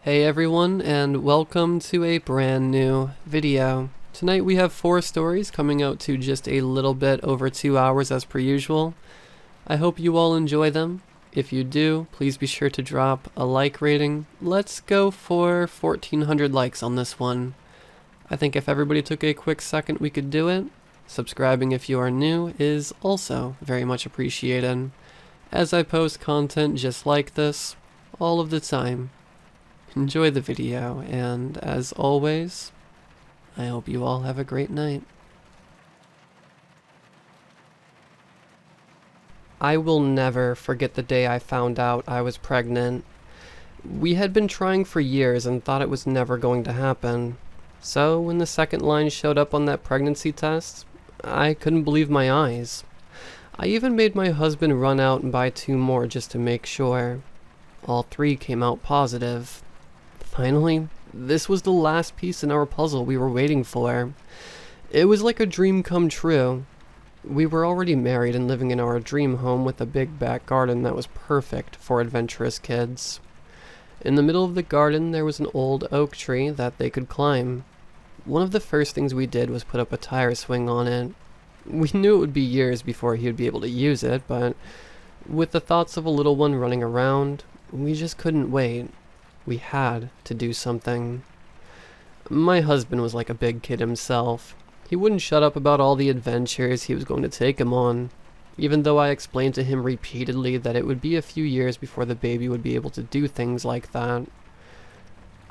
Hey everyone, and welcome to a brand new video. Tonight we have 4 stories coming out to just a little bit over 2 hours as per usual. I hope you all enjoy them. If you do, please be sure to drop a like rating. Let's go for 1400 likes on this one. I think if everybody took a quick second we could do it. Subscribing if you are new is also very much appreciated, as I post content just like this all of the time. Enjoy the video, and as always, I hope you all have a great night. I will never forget the day I found out I was pregnant. We had been trying for years and thought it was never going to happen. So when the second line showed up on that pregnancy test, I couldn't believe my eyes. I even made my husband run out and buy 2 more just to make sure. All 3 came out positive. Finally, this was the last piece in our puzzle we were waiting for. It was like a dream come true. We were already married and living in our dream home with a big back garden that was perfect for adventurous kids. In the middle of the garden there was an old oak tree that they could climb. One of the first things we did was put up a tire swing on it. We knew it would be years before he would be able to use it, but with the thoughts of a little one running around, we just couldn't wait. We had to do something. My husband was like a big kid himself. He wouldn't shut up about all the adventures he was going to take him on, even though I explained to him repeatedly that it would be a few years before the baby would be able to do things like that.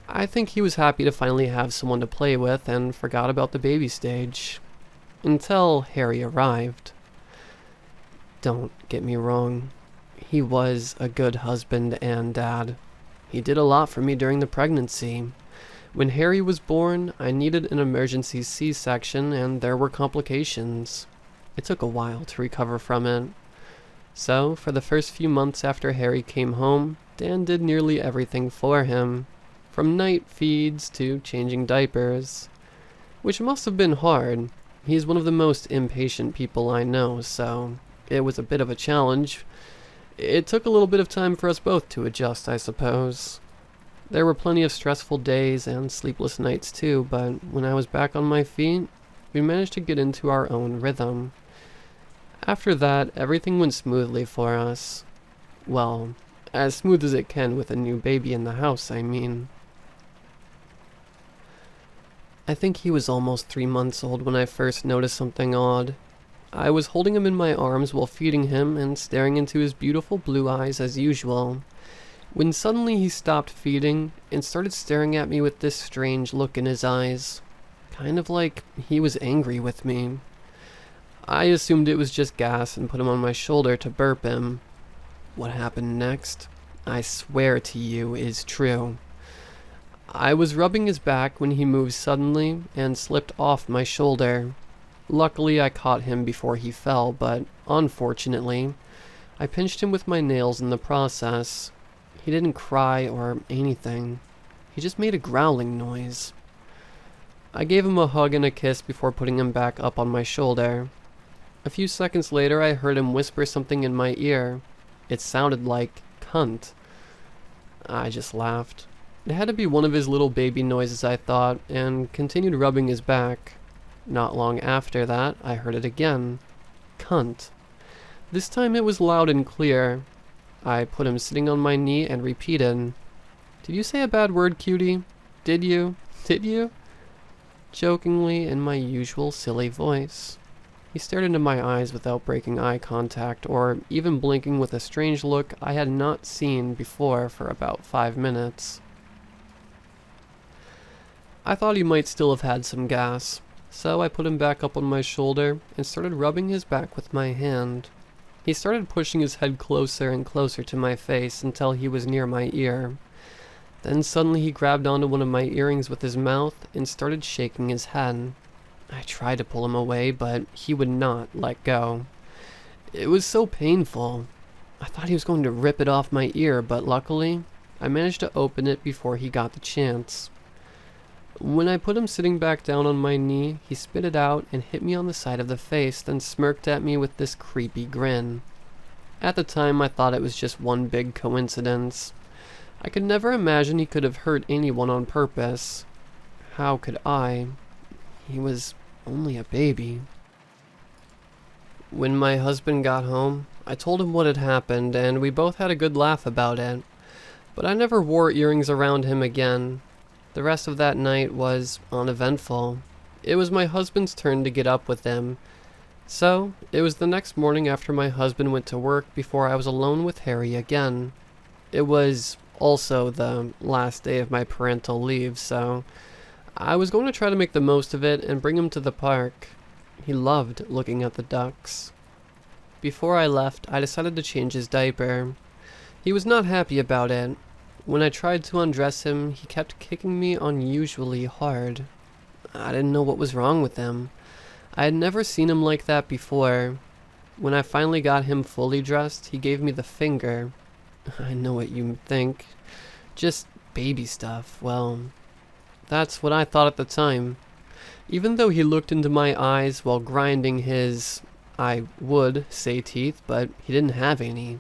I think he was happy to finally have someone to play with and forgot about the baby stage. Until Harry arrived. Don't get me wrong. He was a good husband and dad. He did a lot for me during the pregnancy. When Harry was born, I needed an emergency C-section and there were complications. It took a while to recover from it. So, for the first few months after Harry came home, Dan did nearly everything for him, from night feeds to changing diapers, which must have been hard. He's one of the most impatient people I know, so it was a bit of a challenge. It took a little bit of time for us both to adjust, I suppose. There were plenty of stressful days and sleepless nights too, but when I was back on my feet, we managed to get into our own rhythm. After that, everything went smoothly for us. Well, as smooth as it can with a new baby in the house, I mean. I think he was almost 3 months old when I first noticed something odd. I was holding him in my arms while feeding him and staring into his beautiful blue eyes as usual, when suddenly he stopped feeding and started staring at me with this strange look in his eyes, kind of like he was angry with me. I assumed it was just gas and put him on my shoulder to burp him. What happened next, I swear to you, is true. I was rubbing his back when he moved suddenly and slipped off my shoulder. Luckily, I caught him before he fell, but unfortunately, I pinched him with my nails in the process. He didn't cry or anything. He just made a growling noise. I gave him a hug and a kiss before putting him back up on my shoulder. A few seconds later, I heard him whisper something in my ear. It sounded like cunt. I just laughed. It had to be one of his little baby noises, I thought, and continued rubbing his back. Not long after that, I heard it again. Cunt. This time it was loud and clear. I put him sitting on my knee and repeated, "Did you say a bad word, cutie? Did you? Did you?" Jokingly in my usual silly voice. He stared into my eyes without breaking eye contact or even blinking with a strange look I had not seen before for about 5 minutes. I thought he might still have had some gas. So I put him back up on my shoulder and started rubbing his back with my hand. He started pushing his head closer and closer to my face until he was near my ear. Then suddenly he grabbed onto one of my earrings with his mouth and started shaking his head. I tried to pull him away, but he would not let go. It was so painful. I thought he was going to rip it off my ear, but luckily, I managed to open it before he got the chance. When I put him sitting back down on my knee, he spit it out and hit me on the side of the face, then smirked at me with this creepy grin. At the time, I thought it was just one big coincidence. I could never imagine he could have hurt anyone on purpose. How could I? He was only a baby. When my husband got home, I told him what had happened, and we both had a good laugh about it. But I never wore earrings around him again. The rest of that night was uneventful. It was my husband's turn to get up with him. So, it was the next morning after my husband went to work before I was alone with Harry again. It was also the last day of my parental leave, so I was going to try to make the most of it and bring him to the park. He loved looking at the ducks. Before I left, I decided to change his diaper. He was not happy about it. When I tried to undress him, he kept kicking me unusually hard. I didn't know what was wrong with him. I had never seen him like that before. When I finally got him fully dressed, he gave me the finger. I know what you think. Just baby stuff. Well, that's what I thought at the time. Even though he looked into my eyes while grinding his, I would say teeth, but he didn't have any.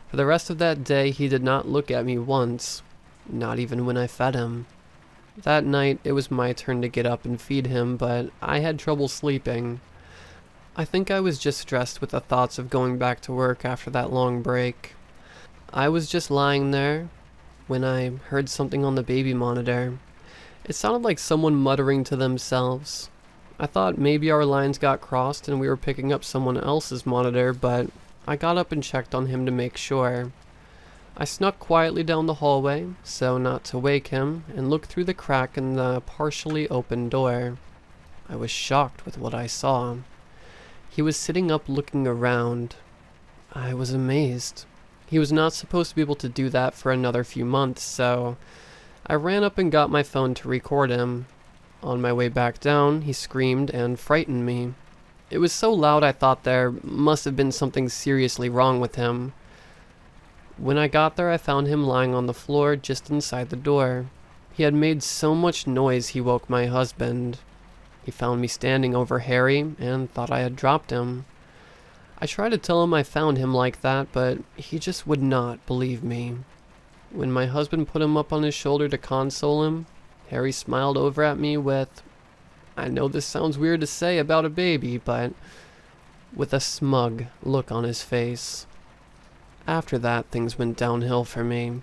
For the rest of that day, he did not look at me once, not even when I fed him. That night, it was my turn to get up and feed him, but I had trouble sleeping. I think I was just stressed with the thoughts of going back to work after that long break. I was just lying there when I heard something on the baby monitor. It sounded like someone muttering to themselves. I thought maybe our lines got crossed and we were picking up someone else's monitor, but I got up and checked on him to make sure. I snuck quietly down the hallway, so not to wake him, and looked through the crack in the partially open door. I was shocked with what I saw. He was sitting up looking around. I was amazed. He was not supposed to be able to do that for another few months, so I ran up and got my phone to record him. On my way back down, he screamed and frightened me. It was so loud I thought there must have been something seriously wrong with him. When I got there, I found him lying on the floor just inside the door. He had made so much noise he woke my husband. He found me standing over Harry and thought I had dropped him. I tried to tell him I found him like that, but he just would not believe me. When my husband put him up on his shoulder to console him, Harry smiled over at me with, I know this sounds weird to say about a baby, but with a smug look on his face. After that, things went downhill for me.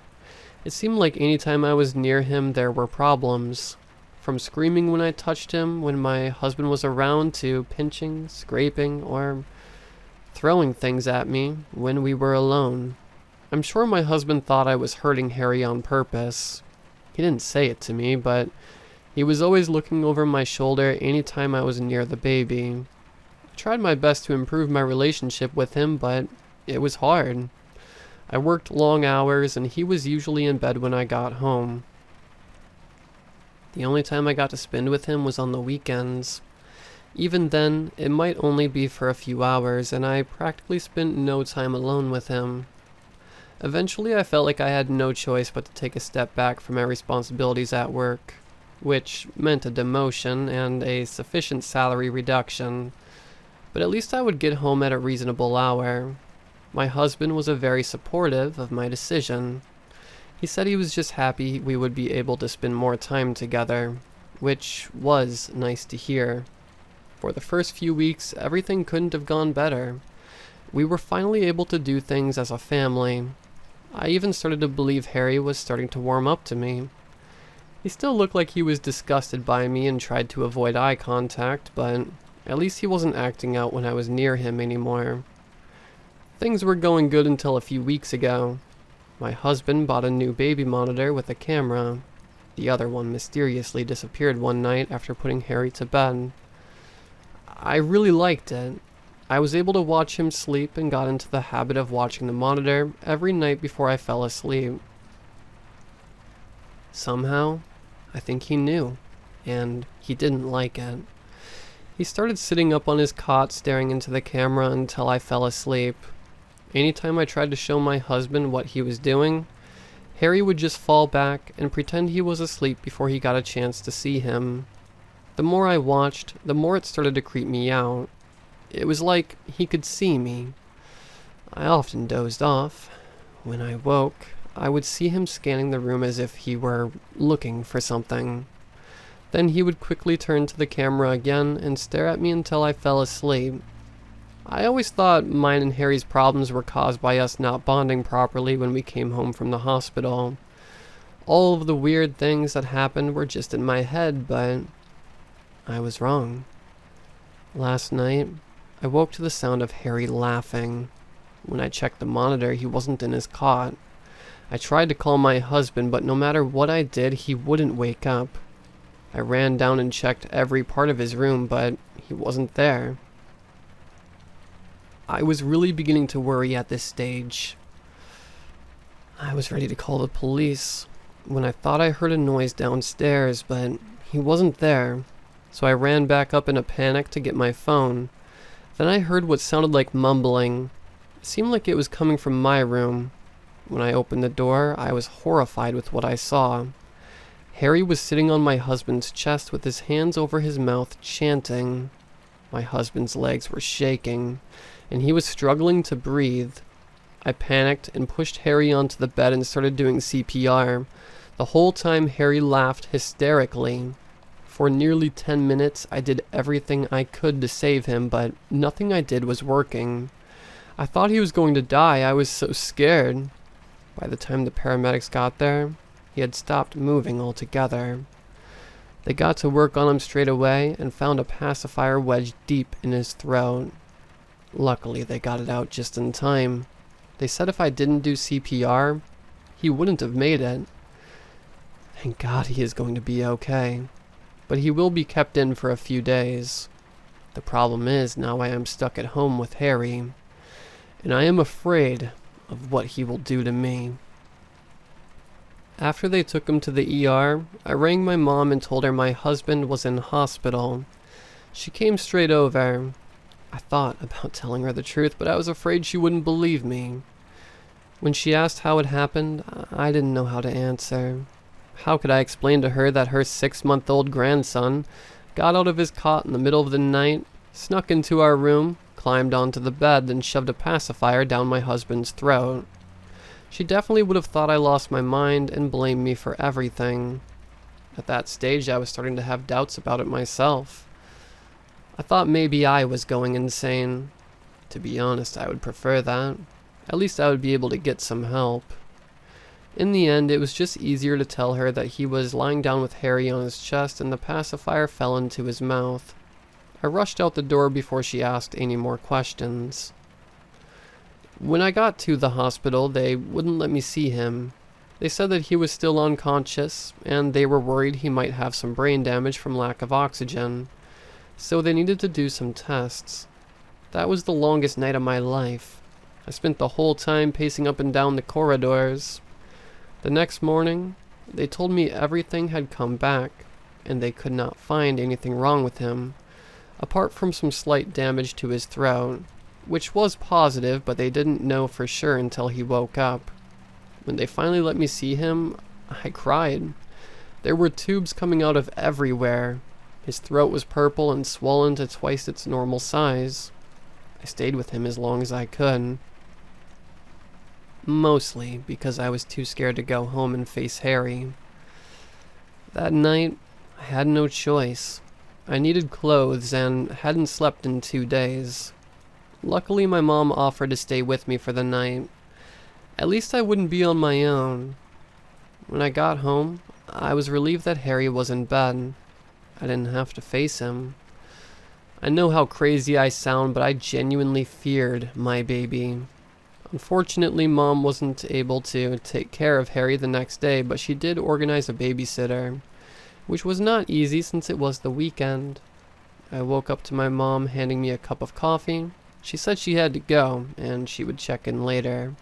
It seemed like any time I was near him, there were problems. From screaming when I touched him when my husband was around to pinching, scraping, or throwing things at me when we were alone. I'm sure my husband thought I was hurting Harry on purpose. He didn't say it to me, but he was always looking over my shoulder any time I was near the baby. I tried my best to improve my relationship with him, but it was hard. I worked long hours, and he was usually in bed when I got home. The only time I got to spend with him was on the weekends. Even then, it might only be for a few hours, and I practically spent no time alone with him. Eventually, I felt like I had no choice but to take a step back from my responsibilities at work, which meant a demotion and a sufficient salary reduction. But at least I would get home at a reasonable hour. My husband was very supportive of my decision. He said he was just happy we would be able to spend more time together, which was nice to hear. For the first few weeks, everything couldn't have gone better. We were finally able to do things as a family. I even started to believe Harry was starting to warm up to me. He still looked like he was disgusted by me and tried to avoid eye contact, but at least he wasn't acting out when I was near him anymore. Things were going good until a few weeks ago. My husband bought a new baby monitor with a camera. The other one mysteriously disappeared one night after putting Harry to bed. I really liked it. I was able to watch him sleep and got into the habit of watching the monitor every night before I fell asleep. Somehow, I think he knew, and he didn't like it. He started sitting up on his cot staring into the camera until I fell asleep. Anytime I tried to show my husband what he was doing, Harry would just fall back and pretend he was asleep before he got a chance to see him. The more I watched, the more it started to creep me out. It was like he could see me. I often dozed off. When I woke, I would see him scanning the room as if he were looking for something. Then he would quickly turn to the camera again and stare at me until I fell asleep. I always thought mine and Harry's problems were caused by us not bonding properly when we came home from the hospital. All of the weird things that happened were just in my head, but I was wrong. Last night, I woke to the sound of Harry laughing. When I checked the monitor, he wasn't in his cot. I tried to call my husband, but no matter what I did, he wouldn't wake up. I ran down and checked every part of his room, but he wasn't there. I was really beginning to worry at this stage. I was ready to call the police when I thought I heard a noise downstairs, but he wasn't there. So I ran back up in a panic to get my phone. Then I heard what sounded like mumbling. It seemed like it was coming from my room. When I opened the door, I was horrified with what I saw. Harry was sitting on my husband's chest with his hands over his mouth, chanting. My husband's legs were shaking, and he was struggling to breathe. I panicked and pushed Harry onto the bed and started doing CPR. The whole time Harry laughed hysterically. For nearly 10 minutes, I did everything I could to save him, but nothing I did was working. I thought he was going to die. I was so scared. By the time the paramedics got there, he had stopped moving altogether. They got to work on him straight away and found a pacifier wedged deep in his throat. Luckily, they got it out just in time. They said if I didn't do CPR, he wouldn't have made it. Thank God he is going to be okay. But he will be kept in for a few days. The problem is, now I am stuck at home with Harry, and I am afraid of what he will do to me. After they took him to the ER, I rang my mom and told her my husband was in hospital. She came straight over. I thought about telling her the truth, but I was afraid she wouldn't believe me. When she asked how it happened, I didn't know how to answer. How could I explain to her that her 6-month-old grandson got out of his cot in the middle of the night, snuck into our room, climbed onto the bed, then shoved a pacifier down my husband's throat? She definitely would have thought I lost my mind and blamed me for everything. At that stage, I was starting to have doubts about it myself. I thought maybe I was going insane. To be honest, I would prefer that. At least I would be able to get some help. In the end, it was just easier to tell her that he was lying down with Harry on his chest and the pacifier fell into his mouth. I rushed out the door before she asked any more questions. When I got to the hospital, they wouldn't let me see him. They said that he was still unconscious, and they were worried he might have some brain damage from lack of oxygen. So they needed to do some tests. That was the longest night of my life. I spent the whole time pacing up and down the corridors. The next morning, they told me everything had come back, and they could not find anything wrong with him, apart from some slight damage to his throat, which was positive, but they didn't know for sure until he woke up. When they finally let me see him, I cried. There were tubes coming out of everywhere. His throat was purple and swollen to twice its normal size. I stayed with him as long as I could. Mostly because I was too scared to go home and face Harry. That night, I had no choice. I needed clothes and hadn't slept in 2 days. Luckily, my mom offered to stay with me for the night. At least I wouldn't be on my own. When I got home, I was relieved that Harry was in bed. I didn't have to face him. I know how crazy I sound, but I genuinely feared my baby. Unfortunately, Mom wasn't able to take care of Harry the next day, but she did organize a babysitter, which was not easy since it was the weekend. I woke up to my mom handing me a cup of coffee. She said she had to go, and she would check in later.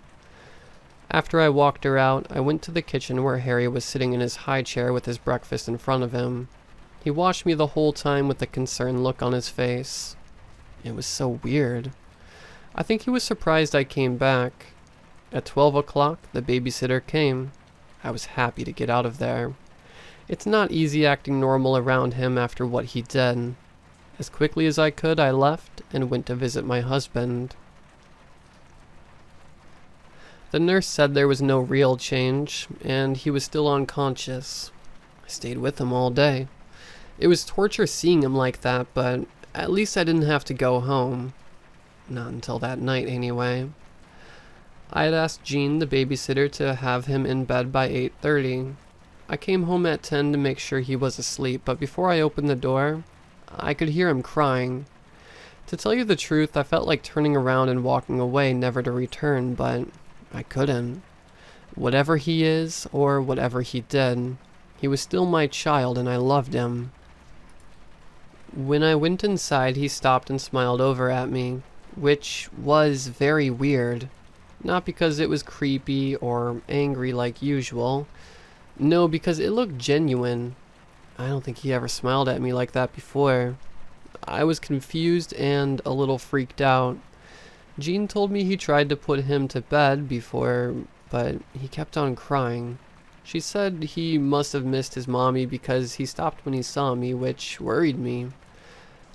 After I walked her out, I went to the kitchen where Harry was sitting in his high chair with his breakfast in front of him. He watched me the whole time with a concerned look on his face. It was so weird. I think he was surprised I came back. At 12 o'clock, the babysitter came. I was happy to get out of there. It's not easy acting normal around him after what he did. As quickly as I could, I left and went to visit my husband. The nurse said there was no real change, and he was still unconscious. I stayed with him all day. It was torture seeing him like that, but at least I didn't have to go home. Not until that night, anyway. I had asked Jean, the babysitter, to have him in bed by 8:30. I came home at 10 to make sure he was asleep, but before I opened the door, I could hear him crying. To tell you the truth, I felt like turning around and walking away, never to return, but I couldn't. Whatever he is, or whatever he did, he was still my child and I loved him. When I went inside, he stopped and smiled over at me, which was very weird. Not because it was creepy or angry like usual. No, because it looked genuine. I don't think he ever smiled at me like that before. I was confused and a little freaked out. Jean told me he tried to put him to bed before, but he kept on crying. She said he must have missed his mommy because he stopped when he saw me, which worried me.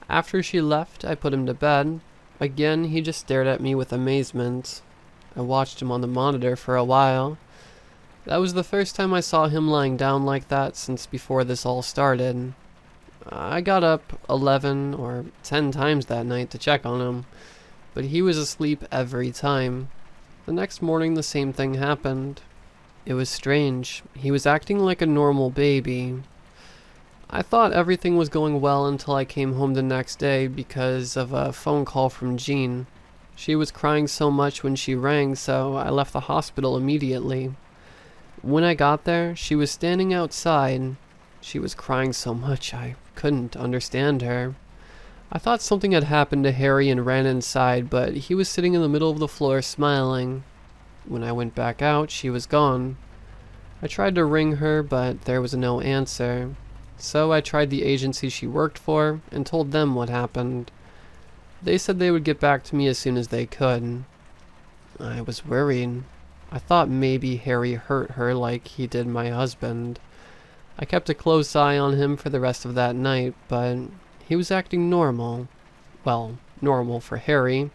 After she left, I put him to bed. Again, he just stared at me with amazement. I watched him on the monitor for a while. That was the first time I saw him lying down like that since before this all started. I got up 11 or 10 times that night to check on him, but he was asleep every time. The next morning the same thing happened. It was strange. He was acting like a normal baby. I thought everything was going well until I came home the next day because of a phone call from Jean. She was crying so much when she rang, so I left the hospital immediately. When I got there, she was standing outside. She was crying so much I couldn't understand her. I thought something had happened to Harry and ran inside, but he was sitting in the middle of the floor smiling. When I went back out, she was gone. I tried to ring her, but there was no answer. So I tried the agency she worked for and told them what happened. They said they would get back to me as soon as they could. I was worried. I thought maybe Harry hurt her like he did my husband. I kept a close eye on him for the rest of that night, but he was acting normal. Well, normal for Harry.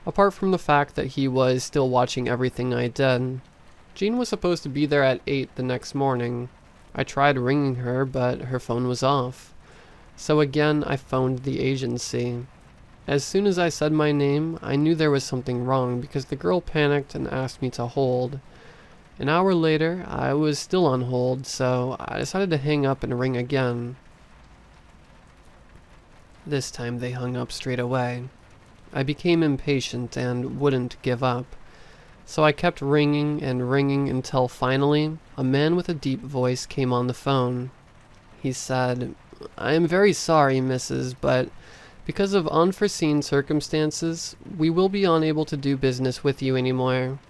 Apart from the fact that he was still watching everything I did. Jean was supposed to be there at 8 the next morning. I tried ringing her, but her phone was off. So again, I phoned the agency. As soon as I said my name, I knew there was something wrong because the girl panicked and asked me to hold. An hour later, I was still on hold, so I decided to hang up and ring again. This time they hung up straight away. I became impatient and wouldn't give up. So I kept ringing and ringing until finally, a man with a deep voice came on the phone. He said, "I am very sorry, Mrs., but because of unforeseen circumstances, we will be unable to do business with you anymore.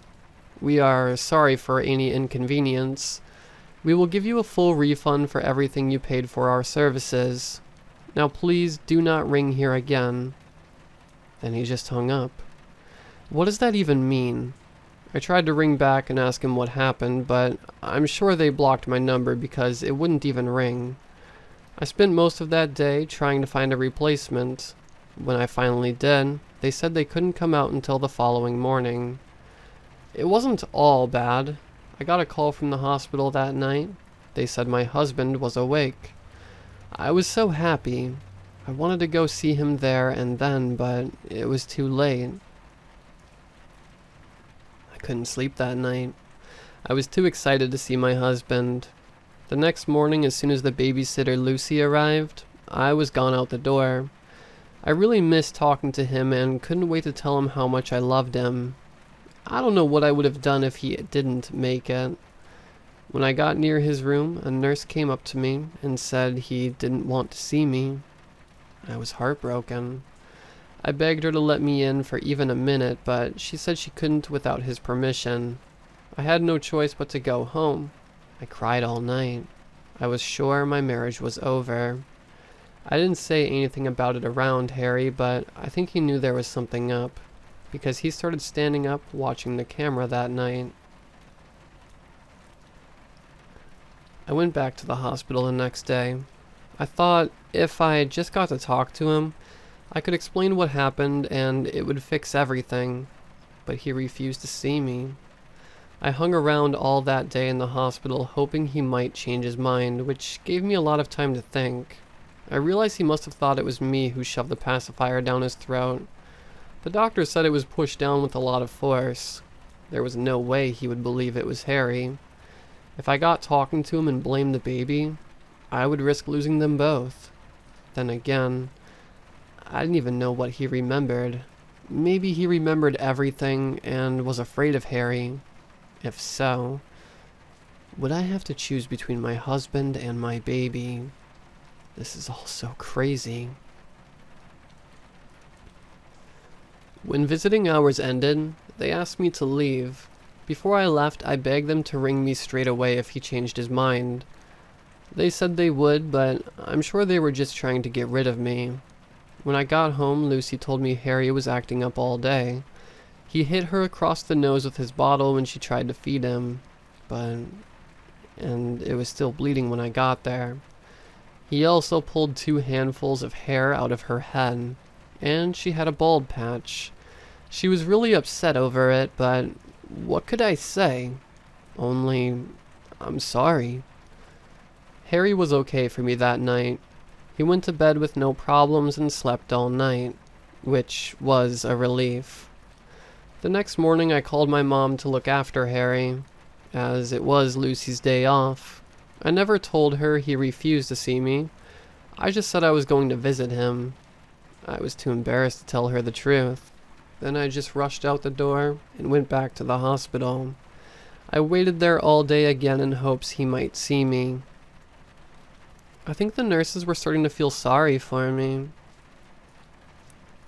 We are sorry for any inconvenience. We will give you a full refund for everything you paid for our services. Now please do not ring here again." Then he just hung up. What does that even mean? I tried to ring back and ask him what happened, but I'm sure they blocked my number because it wouldn't even ring. I spent most of that day trying to find a replacement. When I finally did, they said they couldn't come out until the following morning. It wasn't all bad. I got a call from the hospital that night. They said my husband was awake. I was so happy. I wanted to go see him there and then, but it was too late. I couldn't sleep that night. I was too excited to see my husband. The next morning, as soon as the babysitter Lucy arrived, I was gone out the door. I really missed talking to him and couldn't wait to tell him how much I loved him. I don't know what I would have done if he didn't make it. When I got near his room, a nurse came up to me and said he didn't want to see me. I was heartbroken. I begged her to let me in for even a minute, but she said she couldn't without his permission. I had no choice but to go home. I cried all night. I was sure my marriage was over. I didn't say anything about it around Harry, but I think he knew there was something up, because he started standing up watching the camera that night. I went back to the hospital the next day. I thought if I just got to talk to him, I could explain what happened and it would fix everything, but he refused to see me. I hung around all that day in the hospital hoping he might change his mind, which gave me a lot of time to think. I realized he must have thought it was me who shoved the pacifier down his throat. The doctor said it was pushed down with a lot of force. There was no way he would believe it was Harry. If I got talking to him and blamed the baby, I would risk losing them both. Then again, I didn't even know what he remembered. Maybe he remembered everything and was afraid of Harry. If so, would I have to choose between my husband and my baby? This is all so crazy. When visiting hours ended, they asked me to leave. Before I left, I begged them to ring me straight away if he changed his mind. They said they would, but I'm sure they were just trying to get rid of me. When I got home, Lucy told me Harry was acting up all day. He hit her across the nose with his bottle when she tried to feed him, and it was still bleeding when I got there. He also pulled 2 handfuls of hair out of her head, and she had a bald patch. She was really upset over it, but what could I say? Only, I'm sorry. Harry was okay for me that night. He went to bed with no problems and slept all night, which was a relief. The next morning I called my mom to look after Harry, as it was Lucy's day off. I never told her he refused to see me. I just said I was going to visit him. I was too embarrassed to tell her the truth. Then I just rushed out the door and went back to the hospital. I waited there all day again in hopes he might see me. I think the nurses were starting to feel sorry for me.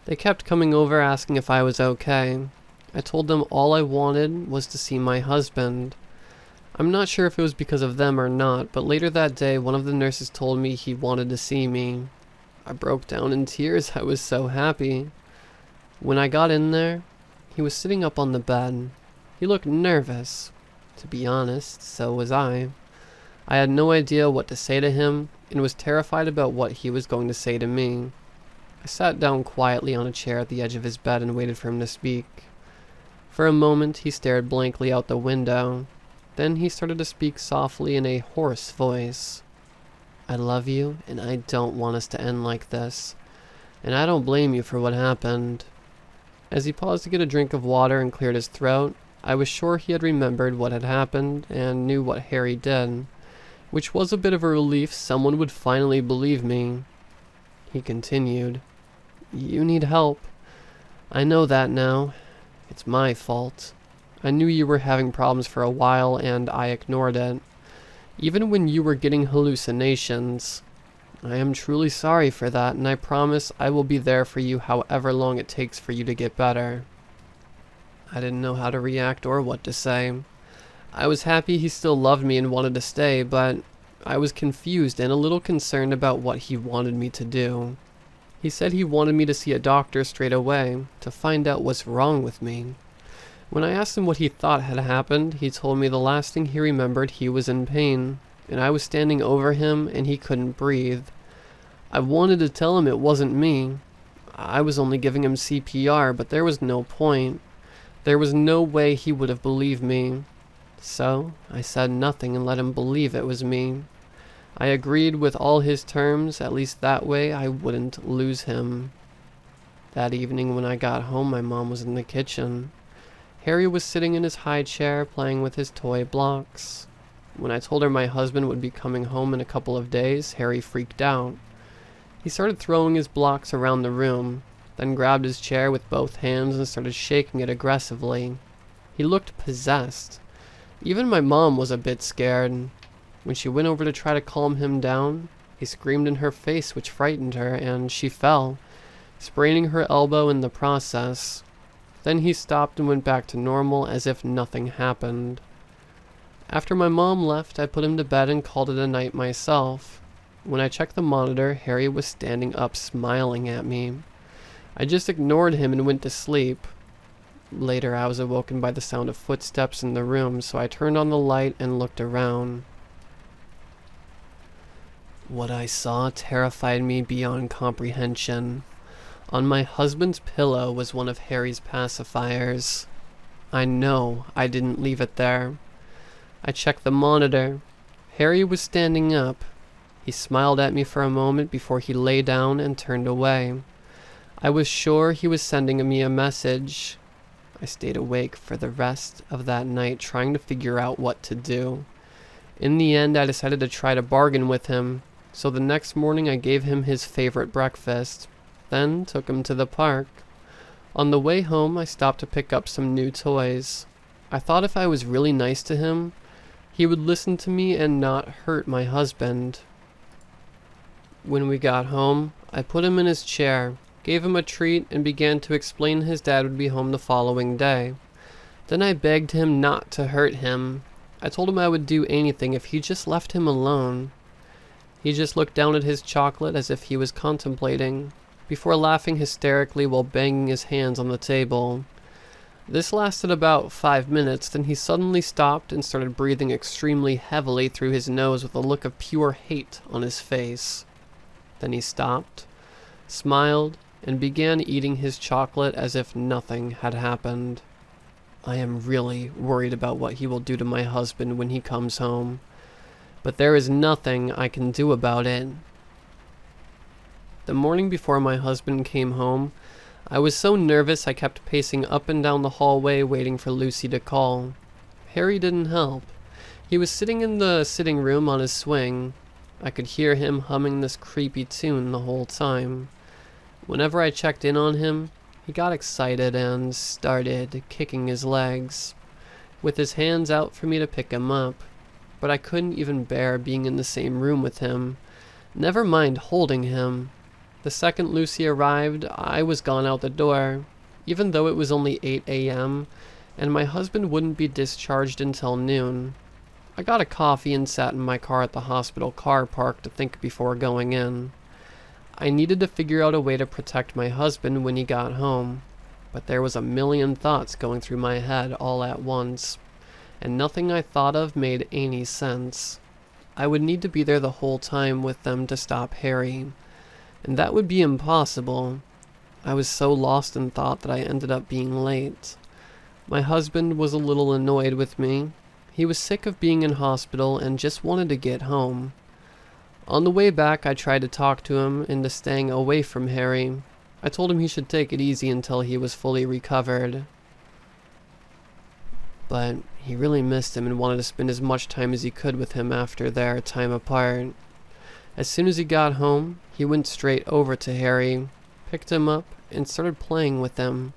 They kept coming over asking if I was okay. I told them all I wanted was to see my husband. I'm not sure if it was because of them or not, but later that day one of the nurses told me he wanted to see me. I broke down in tears. I was so happy. When I got in there, he was sitting up on the bed. He looked nervous. To be honest, so was I. I had no idea what to say to him and was terrified about what he was going to say to me. I sat down quietly on a chair at the edge of his bed and waited for him to speak. For a moment he stared blankly out the window. Then he started to speak softly in a hoarse voice. I love you, and I don't want us to end like this. And I don't blame you for what happened. As he paused to get a drink of water and cleared his throat, I was sure he had remembered what had happened and knew what Harry did, which was a bit of a relief. Someone would finally believe me. He continued, You need help. I know that now. It's my fault. I knew you were having problems for a while and I ignored it. Even when you were getting hallucinations. I am truly sorry for that, and I promise I will be there for you however long it takes for you to get better. I didn't know how to react or what to say. I was happy he still loved me and wanted to stay, but I was confused and a little concerned about what he wanted me to do. He said he wanted me to see a doctor straight away, to find out what's wrong with me. When I asked him what he thought had happened, he told me the last thing he remembered he was in pain, and I was standing over him and he couldn't breathe. I wanted to tell him it wasn't me. I was only giving him CPR, but there was no point. There was no way he would have believed me. So I said nothing and let him believe it was me. I agreed with all his terms, at least that way I wouldn't lose him. That evening when I got home, my mom was in the kitchen. Harry was sitting in his high chair playing with his toy blocks. When I told her my husband would be coming home in a couple of days, Harry freaked out. He started throwing his blocks around the room, then grabbed his chair with both hands and started shaking it aggressively. He looked possessed. Even my mom was a bit scared. When she went over to try to calm him down, he screamed in her face, which frightened her, and she fell, spraining her elbow in the process. Then he stopped and went back to normal as if nothing happened. After my mom left, I put him to bed and called it a night myself. When I checked the monitor, Harry was standing up smiling at me. I just ignored him and went to sleep. Later, I was awoken by the sound of footsteps in the room, so I turned on the light and looked around. What I saw terrified me beyond comprehension. On my husband's pillow was one of Harry's pacifiers. I know I didn't leave it there. I checked the monitor. Harry was standing up. He smiled at me for a moment before he lay down and turned away. I was sure he was sending me a message. I stayed awake for the rest of that night trying to figure out what to do. In the end, I decided to try to bargain with him, so the next morning I gave him his favorite breakfast, then took him to the park. On the way home, I stopped to pick up some new toys. I thought if I was really nice to him, he would listen to me and not hurt my husband. When we got home, I put him in his chair, gave him a treat, and began to explain his dad would be home the following day. Then I begged him not to hurt him. I told him I would do anything if he just left him alone. He just looked down at his chocolate as if he was contemplating, before laughing hysterically while banging his hands on the table. This lasted about 5 minutes, then he suddenly stopped and started breathing extremely heavily through his nose with a look of pure hate on his face. Then he stopped, smiled, and began eating his chocolate as if nothing had happened. I am really worried about what he will do to my husband when he comes home, but there is nothing I can do about it. The morning before my husband came home, I was so nervous I kept pacing up and down the hallway waiting for Lucy to call. Harry didn't help. He was sitting in the sitting room on his swing. I could hear him humming this creepy tune the whole time. Whenever I checked in on him, he got excited and started kicking his legs, with his hands out for me to pick him up, but I couldn't even bear being in the same room with him, never mind holding him. The second Lucy arrived, I was gone out the door, even though it was only 8 a.m., and my husband wouldn't be discharged until noon. I got a coffee and sat in my car at the hospital car park to think before going in. I needed to figure out a way to protect my husband when he got home, but there was a million thoughts going through my head all at once, and nothing I thought of made any sense. I would need to be there the whole time with them to stop Harry, and that would be impossible. I was so lost in thought that I ended up being late. My husband was a little annoyed with me. He was sick of being in hospital and just wanted to get home. On the way back, I tried to talk to him into staying away from Harry. I told him he should take it easy until he was fully recovered. But he really missed him and wanted to spend as much time as he could with him after their time apart. As soon as he got home, he went straight over to Harry, picked him up, and started playing with him.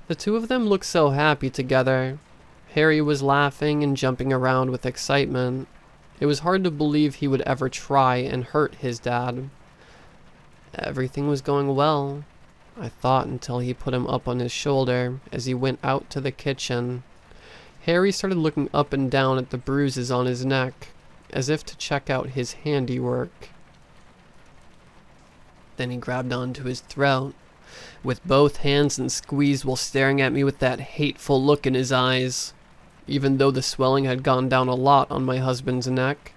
The two of them looked so happy together. Harry was laughing and jumping around with excitement. It was hard to believe he would ever try and hurt his dad. Everything was going well, I thought, until he put him up on his shoulder as he went out to the kitchen. Harry started looking up and down at the bruises on his neck, as if to check out his handiwork. Then he grabbed onto his throat with both hands and squeezed while staring at me with that hateful look in his eyes. Even though the swelling had gone down a lot on my husband's neck,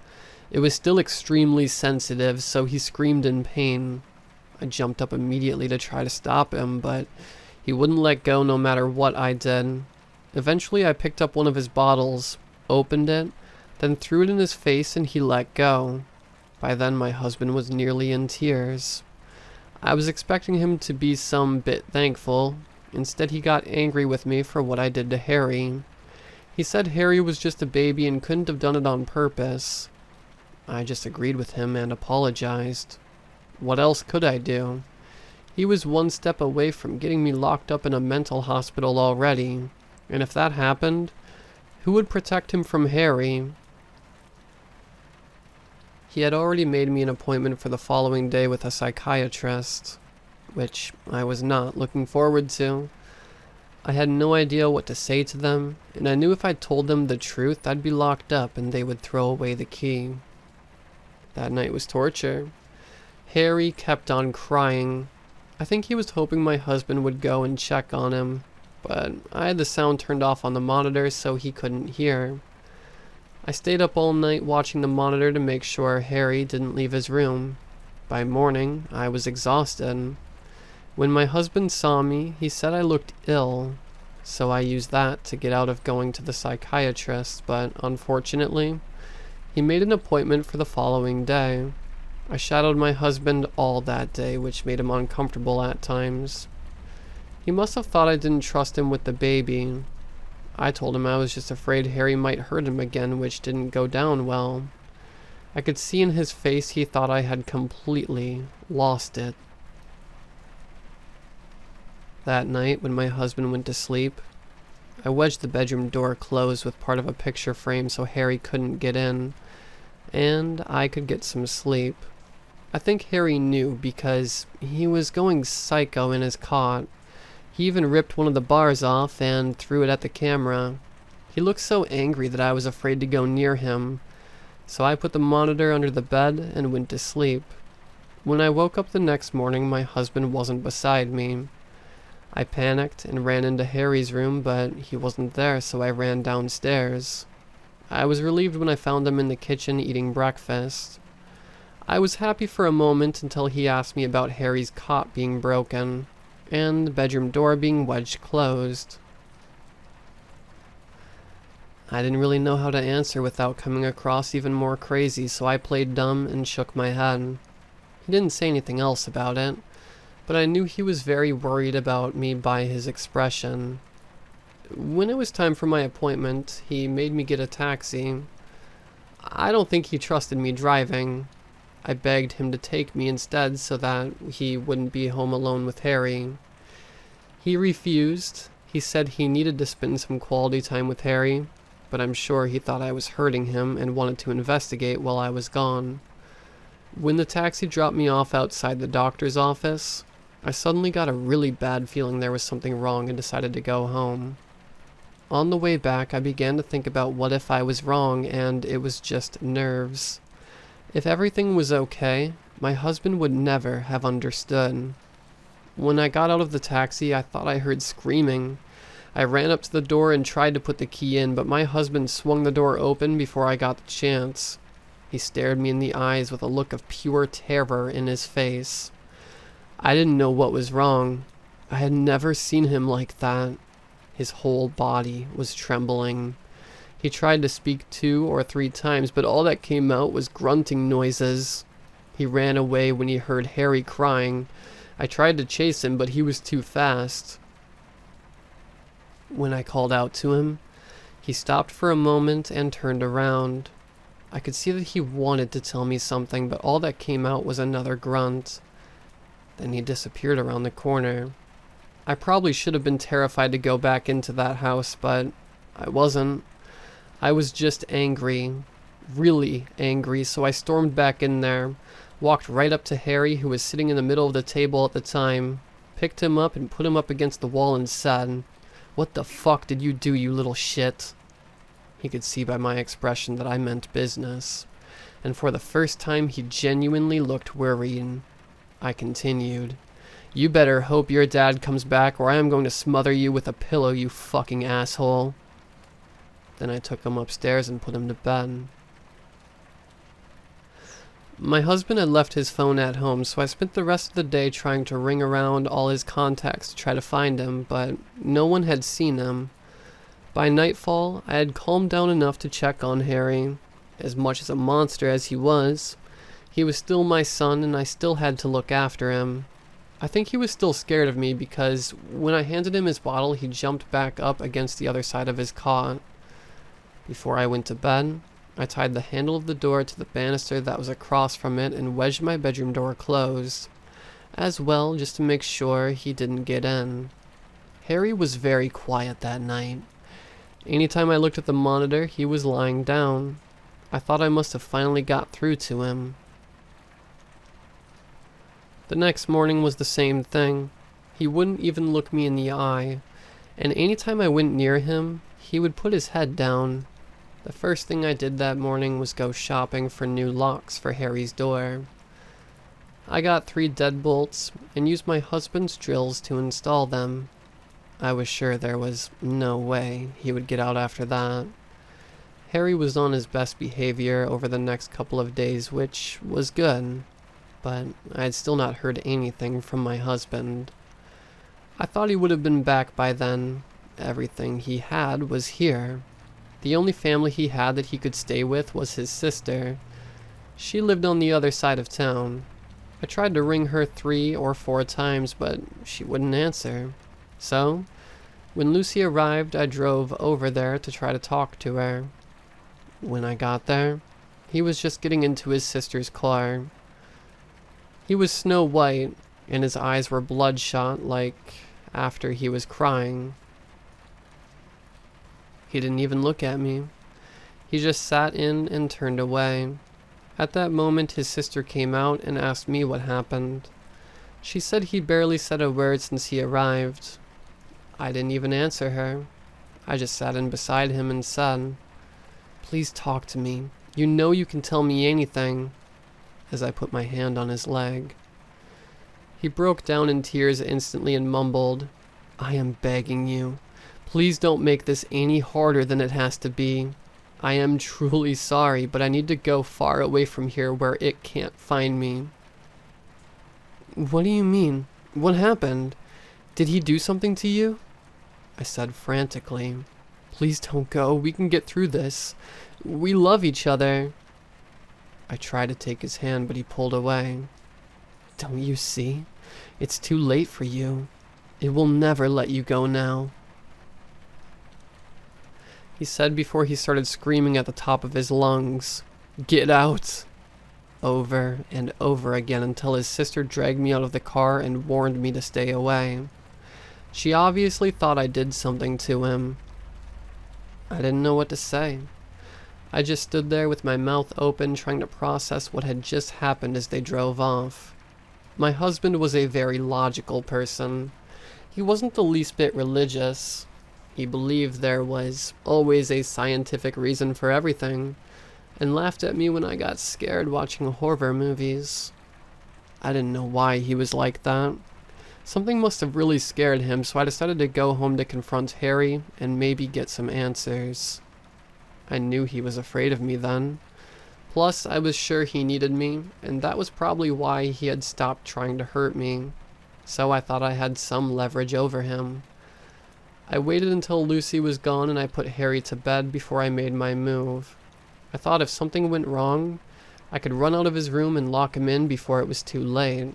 it was still extremely sensitive, so he screamed in pain. I jumped up immediately to try to stop him, but he wouldn't let go no matter what I did. Eventually I picked up one of his bottles, opened it, then threw it in his face and he let go. By then my husband was nearly in tears. I was expecting him to be some bit thankful. Instead he got angry with me for what I did to Harry. He said Harry was just a baby and couldn't have done it on purpose. I just agreed with him and apologized. What else could I do? He was one step away from getting me locked up in a mental hospital already, and if that happened, who would protect him from Harry? He had already made me an appointment for the following day with a psychiatrist, which I was not looking forward to. I had no idea what to say to them, and I knew if I told them the truth, I'd be locked up and they would throw away the key. That night was torture. Harry kept on crying. I think he was hoping my husband would go and check on him, but I had the sound turned off on the monitor so he couldn't hear. I stayed up all night watching the monitor to make sure Harry didn't leave his room. By morning, I was exhausted. When my husband saw me, he said I looked ill. so I used that to get out of going to the psychiatrist, but unfortunately, he made an appointment for the following day. I shadowed my husband all that day, which made him uncomfortable at times. He must have thought I didn't trust him with the baby. I told him I was just afraid Harry might hurt him again, which didn't go down well. I could see in his face he thought I had completely lost it. That night, when my husband went to sleep, I wedged the bedroom door closed with part of a picture frame so Harry couldn't get in, and I could get some sleep. I think Harry knew because he was going psycho in his cot. He even ripped one of the bars off and threw it at the camera. He looked so angry that I was afraid to go near him, so I put the monitor under the bed and went to sleep. When I woke up the next morning, my husband wasn't beside me. I panicked and ran into Harry's room, but he wasn't there, so I ran downstairs. I was relieved when I found him in the kitchen eating breakfast. I was happy for a moment until he asked me about Harry's cot being broken and the bedroom door being wedged closed. I didn't really know how to answer without coming across even more crazy, so I played dumb and shook my head. He didn't say anything else about it, but I knew he was very worried about me by his expression. When it was time for my appointment, he made me get a taxi. I don't think he trusted me driving. I begged him to take me instead so that he wouldn't be home alone with Harry. He refused. He said he needed to spend some quality time with Harry, but I'm sure he thought I was hurting him and wanted to investigate while I was gone. When the taxi dropped me off outside the doctor's office, I suddenly got a really bad feeling there was something wrong and decided to go home. On the way back, I began to think about what if I was wrong and it was just nerves. If everything was okay, my husband would never have understood. When I got out of the taxi, I thought I heard screaming. I ran up to the door and tried to put the key in, but my husband swung the door open before I got the chance. He stared me in the eyes with a look of pure terror in his face. I didn't know what was wrong. I had never seen him like that. His whole body was trembling. He tried to speak 2 or 3 times, but all that came out was grunting noises. He ran away when he heard Harry crying. I tried to chase him, but he was too fast. When I called out to him, he stopped for a moment and turned around. I could see that he wanted to tell me something, but all that came out was another grunt. Then he disappeared around the corner. I probably should have been terrified to go back into that house, but I wasn't. I was just angry, really angry, so I stormed back in there, walked right up to Harry, who was sitting in the middle of the table at the time, picked him up and put him up against the wall and said, "What the fuck did you do, you little shit?" He could see by my expression that I meant business, and for the first time he genuinely looked worried. I continued, "You better hope your dad comes back or I am going to smother you with a pillow, you fucking asshole." Then I took him upstairs and put him to bed. My husband had left his phone at home, so I spent the rest of the day trying to ring around all his contacts to try to find him, but no one had seen him. By nightfall, I had calmed down enough to check on Harry. As much as a monster as he was still my son and I still had to look after him. I think he was still scared of me because when I handed him his bottle, he jumped back up against the other side of his cot. Before I went to bed, I tied the handle of the door to the banister that was across from it and wedged my bedroom door closed, as well just to make sure he didn't get in. Harry was very quiet that night. Anytime I looked at the monitor, he was lying down. I thought I must have finally got through to him. The next morning was the same thing. He wouldn't even look me in the eye, and anytime I went near him, he would put his head down. The first thing I did that morning was go shopping for new locks for Harry's door. I got 3 deadbolts and used my husband's drills to install them. I was sure there was no way he would get out after that. Harry was on his best behavior over the next couple of days, which was good, but I had still not heard anything from my husband. I thought he would have been back by then, Everything he had was here. The only family he had that he could stay with was his sister. She lived on the other side of town. I tried to ring her 3 or 4 times, but she wouldn't answer. So, when Lucy arrived, I drove over there to try to talk to her. When I got there, he was just getting into his sister's car. He was snow white, and his eyes were bloodshot, like after he was crying. He didn't even look at me. He just sat in and turned away. At that moment, his sister came out and asked me what happened. She said he barely said a word since he arrived. I didn't even answer her. I just sat in beside him and said, "Please talk to me. You know you can tell me anything," as I put my hand on his leg. He broke down in tears instantly and mumbled, "I am begging you. Please don't make this any harder than it has to be. I am truly sorry, but I need to go far away from here where it can't find me." "What do you mean? What happened? Did he do something to you?" I said frantically. "Please don't go. We can get through this. We love each other." I tried to take his hand, but he pulled away. "Don't you see? It's too late for you. It will never let you go now," he said before he started screaming at the top of his lungs, "Get out!" over and over again until his sister dragged me out of the car and warned me to stay away. She obviously thought I did something to him. I didn't know what to say. I just stood there with my mouth open, trying to process what had just happened as they drove off. My husband was a very logical person. He wasn't the least bit religious. He believed there was always a scientific reason for everything, and laughed at me when I got scared watching horror movies. I didn't know why he was like that. Something must have really scared him, so I decided to go home to confront Harry and maybe get some answers. I knew he was afraid of me then. Plus, I was sure he needed me, and that was probably why he had stopped trying to hurt me. So I thought I had some leverage over him. I waited until Lucy was gone and I put Harry to bed before I made my move. I thought if something went wrong, I could run out of his room and lock him in before it was too late.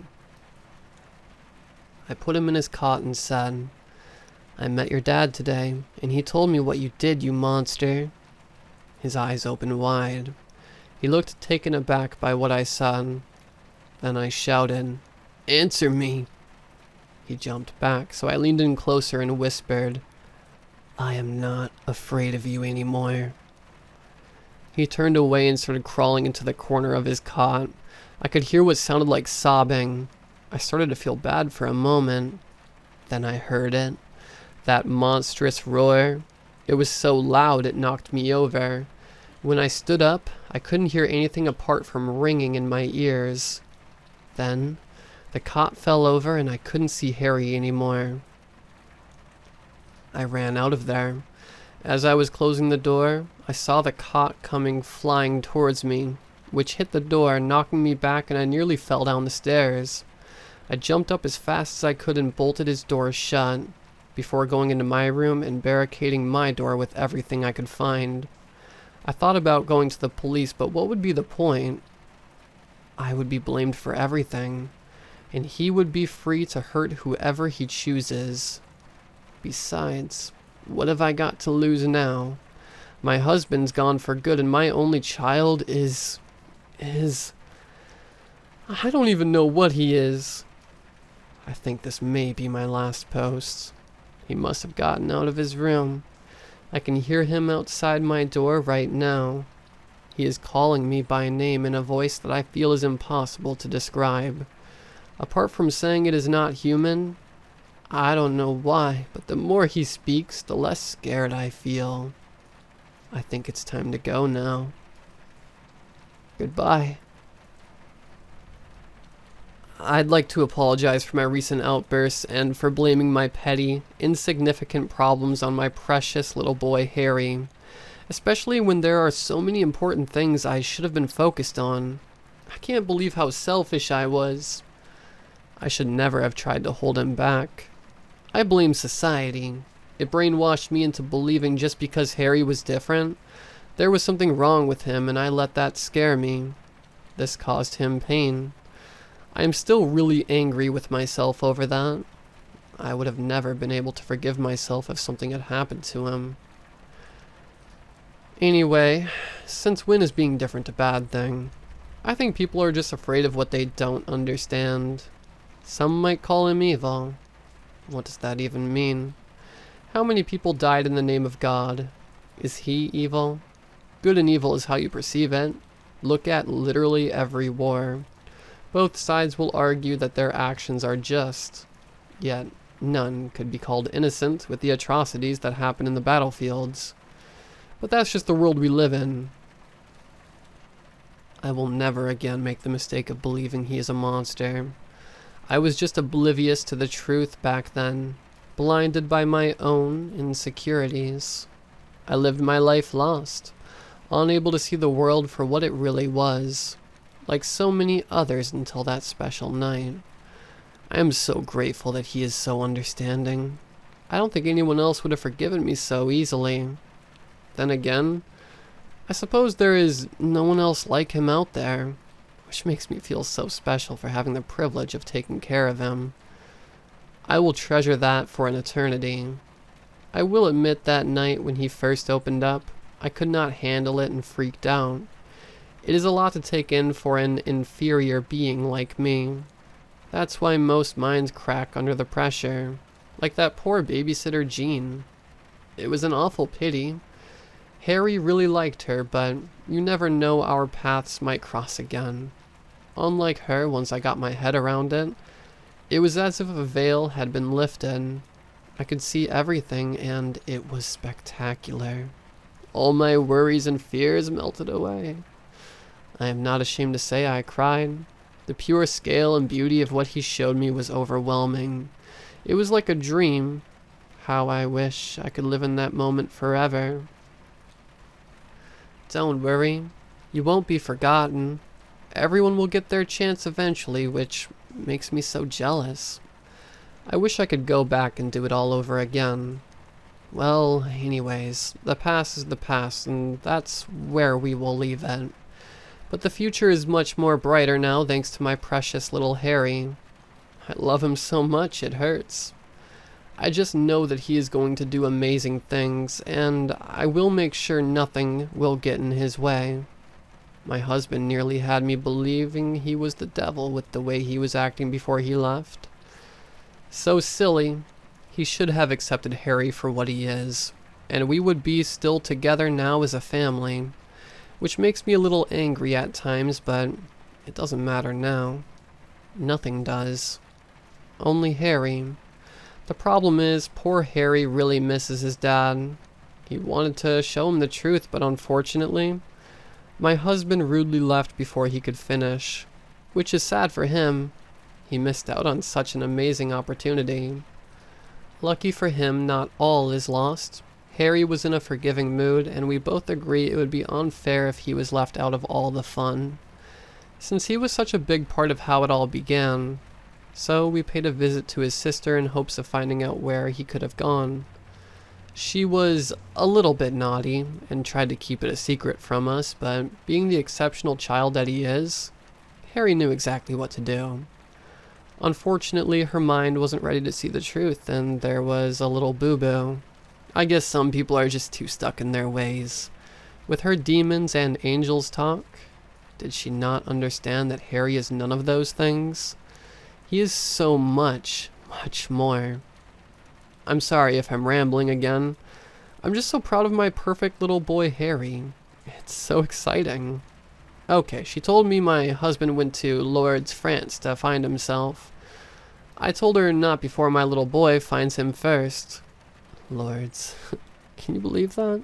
I put him in his cot and said, "I met your dad today, and he told me what you did, you monster." His eyes opened wide. He looked taken aback by what I said. Then I shouted, "Answer me!" He jumped back, so I leaned in closer and whispered, "I am not afraid of you anymore." He turned away and started crawling into the corner of his cot. I could hear what sounded like sobbing. I started to feel bad for a moment. Then I heard it. That monstrous roar. It was so loud it knocked me over. When I stood up, I couldn't hear anything apart from ringing in my ears. Then, the cot fell over and I couldn't see Harry anymore. I ran out of there. As I was closing the door, I saw the cot coming flying towards me, which hit the door, knocking me back, and I nearly fell down the stairs. I jumped up as fast as I could and bolted his door shut, before going into my room and barricading my door with everything I could find. I thought about going to the police, but what would be the point? I would be blamed for everything, and he would be free to hurt whoever he chooses. Besides, what have I got to lose now? My husband's gone for good, and my only child is... I don't even know what he is. I think this may be my last post. He must have gotten out of his room. I can hear him outside my door right now. He is calling me by name in a voice that I feel is impossible to describe. Apart from saying it is not human, I don't know why, but the more he speaks, the less scared I feel. I think it's time to go now. Goodbye. I'd like to apologize for my recent outbursts and for blaming my petty, insignificant problems on my precious little boy Harry, especially when there are so many important things I should have been focused on. I can't believe how selfish I was. I should never have tried to hold him back. I blame society. It brainwashed me into believing just because Harry was different, there was something wrong with him, and I let that scare me. This caused him pain. I am still really angry with myself over that. I would have never been able to forgive myself if something had happened to him. Anyway, since when is being different a bad thing? I think people are just afraid of what they don't understand. Some might call him evil. What does that even mean? How many people died in the name of God? Is he evil? Good and evil is how you perceive it. Look at literally every war. Both sides will argue that their actions are just, yet none could be called innocent with the atrocities that happen in the battlefields. But that's just the world we live in. I will never again make the mistake of believing he is a monster. I was just oblivious to the truth back then, blinded by my own insecurities. I lived my life lost, unable to see the world for what it really was, like so many others until that special night. I am so grateful that he is so understanding. I don't think anyone else would have forgiven me so easily. Then again, I suppose there is no one else like him out there, which makes me feel so special for having the privilege of taking care of him. I will treasure that for an eternity. I will admit that night when he first opened up, I could not handle it and freaked out. It is a lot to take in for an inferior being like me. That's why most minds crack under the pressure, like that poor babysitter Jean. It was an awful pity. Harry really liked her, but you never know, our paths might cross again. Unlike her, once I got my head around it, it was as if a veil had been lifted. I could see everything, and it was spectacular. All my worries and fears melted away. I am not ashamed to say I cried. The pure scale and beauty of what he showed me was overwhelming. It was like a dream. How I wish I could live in that moment forever. Don't worry, you won't be forgotten. Everyone will get their chance eventually, which makes me so jealous. I wish I could go back and do it all over again. Well, anyways, the past is the past, and that's where we will leave it. But the future is much more brighter now thanks to my precious little Harry. I love him so much it hurts. I just know that he is going to do amazing things, and I will make sure nothing will get in his way. My husband nearly had me believing he was the devil with the way he was acting before he left. So silly. He should have accepted Harry for what he is, and we would be still together now as a family, which makes me a little angry at times, but it doesn't matter now. Nothing does. Only Harry. The problem is, poor Harry really misses his dad. He wanted to show him the truth, but unfortunately, my husband rudely left before he could finish, which is sad for him. He missed out on such an amazing opportunity. Lucky for him, not all is lost. Harry was in a forgiving mood, and we both agree it would be unfair if he was left out of all the fun, since he was such a big part of how it all began. So we paid a visit to his sister in hopes of finding out where he could have gone. She was a little bit naughty and tried to keep it a secret from us, but being the exceptional child that he is, Harry knew exactly what to do. Unfortunately, her mind wasn't ready to see the truth, and there was a little boo-boo. I guess some people are just too stuck in their ways. With her demons and angels talk, did she not understand that Harry is none of those things? He is so much, much more. I'm sorry if I'm rambling again. I'm just so proud of my perfect little boy Harry. It's so exciting. Okay, she told me my husband went to Lourdes, France to find himself. I told her not before my little boy finds him first. Lourdes. Can you believe that?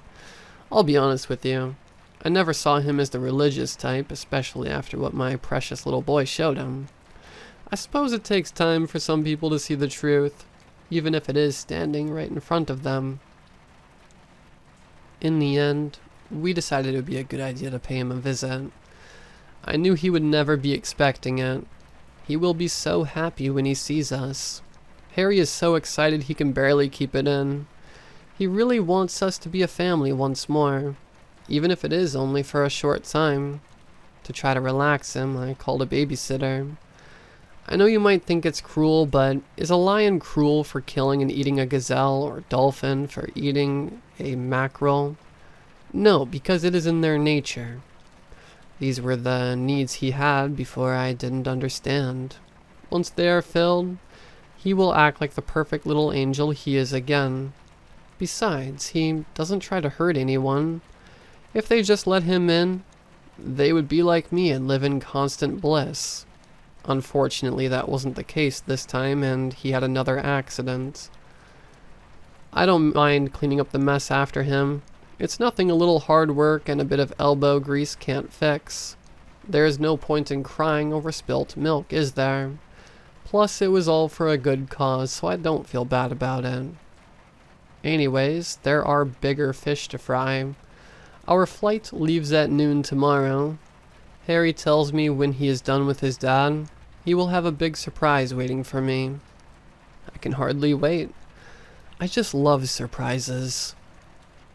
I'll be honest with you. I never saw him as the religious type, especially after what my precious little boy showed him. I suppose it takes time for some people to see the truth, even if it is standing right in front of them. In the end, we decided it would be a good idea to pay him a visit. I knew he would never be expecting it. He will be so happy when he sees us. Harry is so excited he can barely keep it in. He really wants us to be a family once more, even if it is only for a short time. To try to relax him, I called a babysitter. I know you might think it's cruel, but is a lion cruel for killing and eating a gazelle, or dolphin for eating a mackerel? No, because it is in their nature. These were the needs he had before I didn't understand. Once they are filled, he will act like the perfect little angel he is again. Besides, he doesn't try to hurt anyone. If they just let him in, they would be like me and live in constant bliss. Unfortunately, that wasn't the case this time, and he had another accident. I don't mind cleaning up the mess after him. It's nothing a little hard work and a bit of elbow grease can't fix. There is no point in crying over spilt milk, is there? Plus, it was all for a good cause, so I don't feel bad about it. Anyways, there are bigger fish to fry. Our flight leaves at noon tomorrow. Harry tells me when he is done with his dad, he will have a big surprise waiting for me. I can hardly wait. I just love surprises.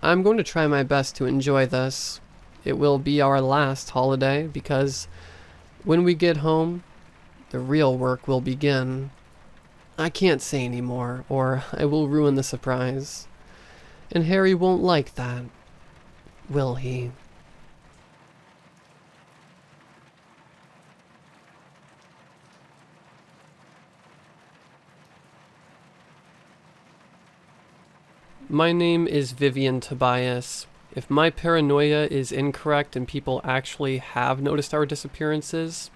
I'm going to try my best to enjoy this. It will be our last holiday because when we get home, the real work will begin. I can't say any more, or I will ruin the surprise. And Harry won't like that, will he? My name is Vivian Tobias. If my paranoia is incorrect and people actually have noticed our disappearances,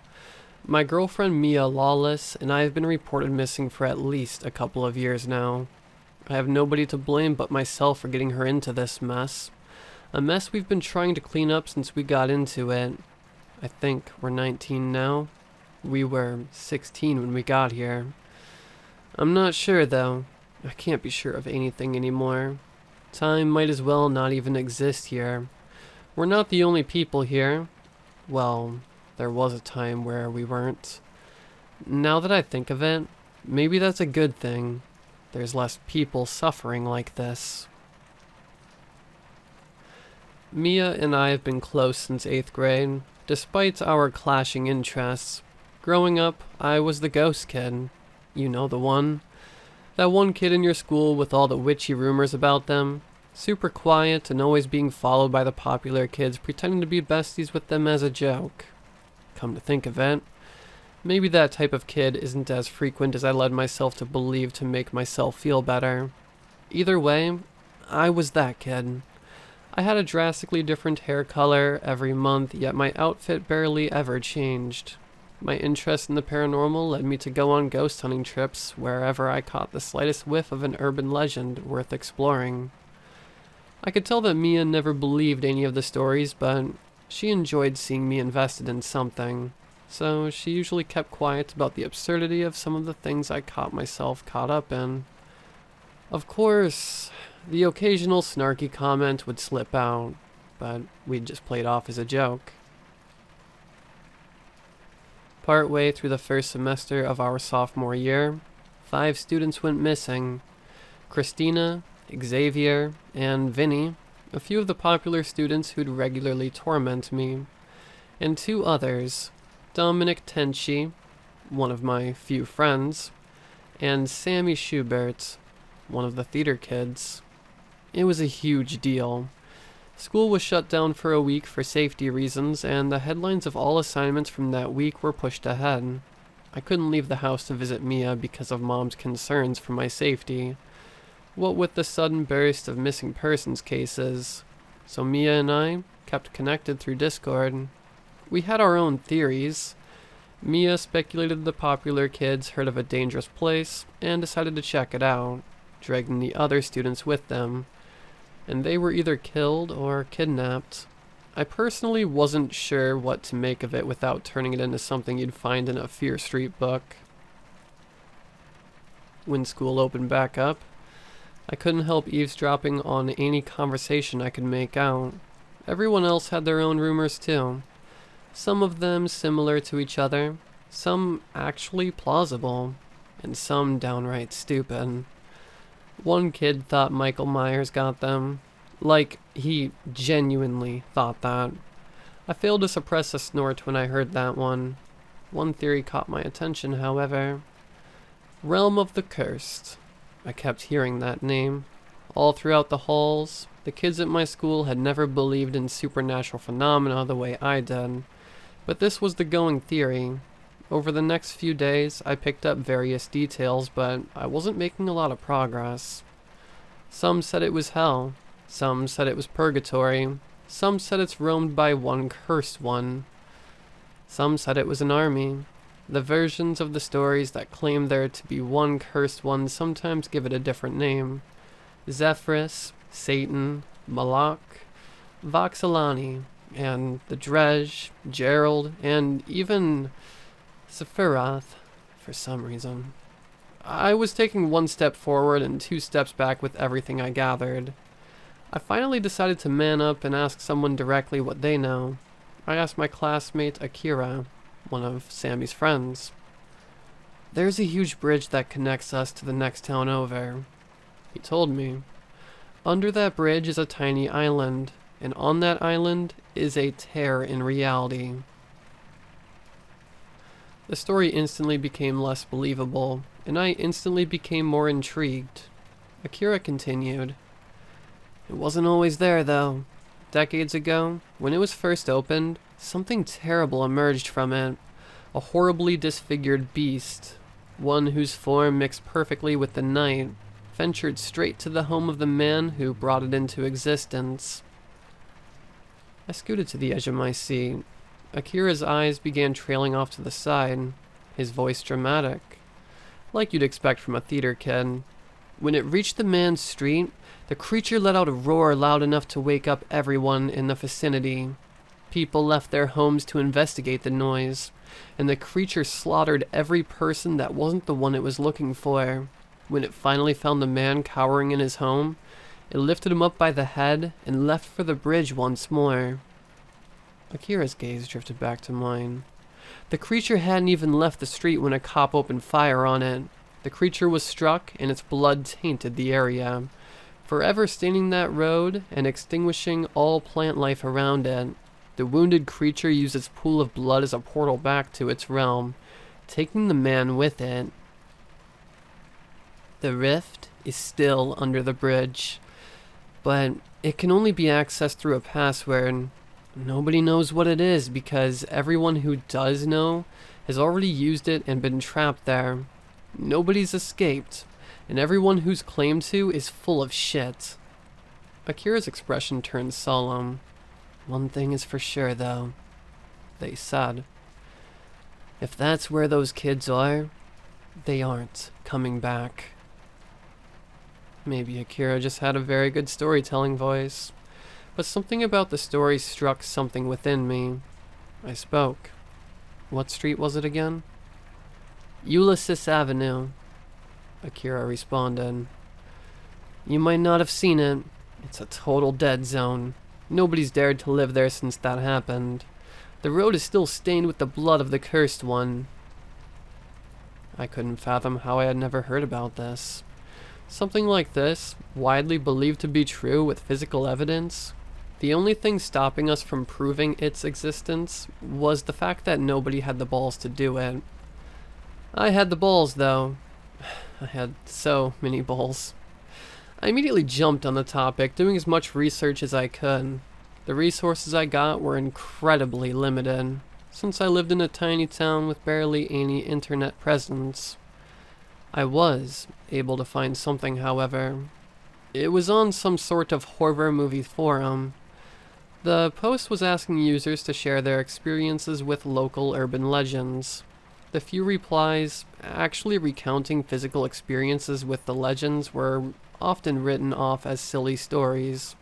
my girlfriend Mia Lawless and I have been reported missing for at least a couple of years now. I have nobody to blame but myself for getting her into this mess. A mess we've been trying to clean up since we got into it. I think we're 19 now. We were 16 when we got here. I'm not sure though. I can't be sure of anything anymore. Time might as well not even exist here. We're not the only people here. Well, there was a time where we weren't. Now that I think of it, maybe that's a good thing. There's less people suffering like this. Mia and I have been close since 8th grade, despite our clashing interests. Growing up, I was the ghost kid. You know the one. That one kid in your school with all the witchy rumors about them. Super quiet and always being followed by the popular kids pretending to be besties with them as a joke. Come to think of it, maybe that type of kid isn't as frequent as I led myself to believe to make myself feel better. Either way, I was that kid. I had a drastically different hair color every month, yet my outfit barely ever changed. My interest in the paranormal led me to go on ghost hunting trips wherever I caught the slightest whiff of an urban legend worth exploring. I could tell that Mia never believed any of the stories, but she enjoyed seeing me invested in something, so she usually kept quiet about the absurdity of some of the things I caught myself caught up in. Of course, the occasional snarky comment would slip out, but we'd just play it off as a joke. Partway through the first semester of our sophomore year, 5 students went missing. Christina, Xavier, and Vinny, a few of the popular students who'd regularly torment me, and 2 others, Dominic Tenchi, one of my few friends, and Sammy Schubert, one of the theater kids. It was a huge deal. School was shut down for a week for safety reasons, and the headlines of all assignments from that week were pushed ahead. I couldn't leave the house to visit Mia because of Mom's concerns for my safety. What with the sudden burst of missing persons cases. So Mia and I kept connected through Discord. We had our own theories. Mia speculated the popular kids heard of a dangerous place and decided to check it out, dragging the other students with them. And they were either killed or kidnapped. I personally wasn't sure what to make of it without turning it into something you'd find in a Fear Street book. When school opened back up, I couldn't help eavesdropping on any conversation I could make out. Everyone else had their own rumors too. Some of them similar to each other, some actually plausible, and some downright stupid. One kid thought Michael Myers got them. Like, he genuinely thought that. I failed to suppress a snort when I heard that one. One theory caught my attention, however. Realm of the Cursed. I kept hearing that name. All throughout the halls, the kids at my school had never believed in supernatural phenomena the way I did. But this was the going theory. Over the next few days, I picked up various details, but I wasn't making a lot of progress. Some said it was hell. Some said it was purgatory. Some said it's roamed by one cursed one. Some said it was an army. The versions of the stories that claim there to be one cursed one sometimes give it a different name. Zephyrus, Satan, Malak, Voxelani, and the Dredge, Gerald, and even Sephiroth, for some reason. I was taking one step forward and 2 steps back with everything I gathered. I finally decided to man up and ask someone directly what they know. I asked my classmate Akira, one of Sammy's friends. There's a huge bridge that connects us to the next town over. He told me. Under that bridge is a tiny island, and on that island is a tear in reality. The story instantly became less believable, and I instantly became more intrigued. Akira continued. It wasn't always there, though. Decades ago, when it was first opened, something terrible emerged from it. A horribly disfigured beast, one whose form mixed perfectly with the night, ventured straight to the home of the man who brought it into existence. I scooted to the edge of my seat. Akira's eyes began trailing off to the side, his voice dramatic, like you'd expect from a theater kid. When it reached the man's street, the creature let out a roar loud enough to wake up everyone in the vicinity. People left their homes to investigate the noise, and the creature slaughtered every person that wasn't the one it was looking for. When it finally found the man cowering in his home, it lifted him up by the head and left for the bridge once more. Akira's gaze drifted back to mine. The creature hadn't even left the street when a cop opened fire on it. The creature was struck, and its blood tainted the area, forever staining that road and extinguishing all plant life around it. The wounded creature used its pool of blood as a portal back to its realm, taking the man with it. The rift is still under the bridge, but it can only be accessed through a password. Nobody knows what it is because everyone who does know has already used it and been trapped there. Nobody's escaped, and everyone who's claimed to is full of shit. Akira's expression turned solemn. One thing is for sure, though, they said. If that's where those kids are, they aren't coming back. Maybe Akira just had a very good storytelling voice, but something about the story struck something within me. I spoke. What street was it again? Ulysses Avenue, Akira responded. You might not have seen it. It's a total dead zone. Nobody's dared to live there since that happened. The road is still stained with the blood of the cursed one. I couldn't fathom how I had never heard about this. Something like this, widely believed to be true with physical evidence, the only thing stopping us from proving its existence was the fact that nobody had the balls to do it. I had the balls, though. I had so many balls. I immediately jumped on the topic, doing as much research as I could. The resources I got were incredibly limited, since I lived in a tiny town with barely any internet presence. I was able to find something, however. It was on some sort of horror movie forum. The post was asking users to share their experiences with local urban legends. The few replies actually recounting physical experiences with the legends were often written off as silly stories.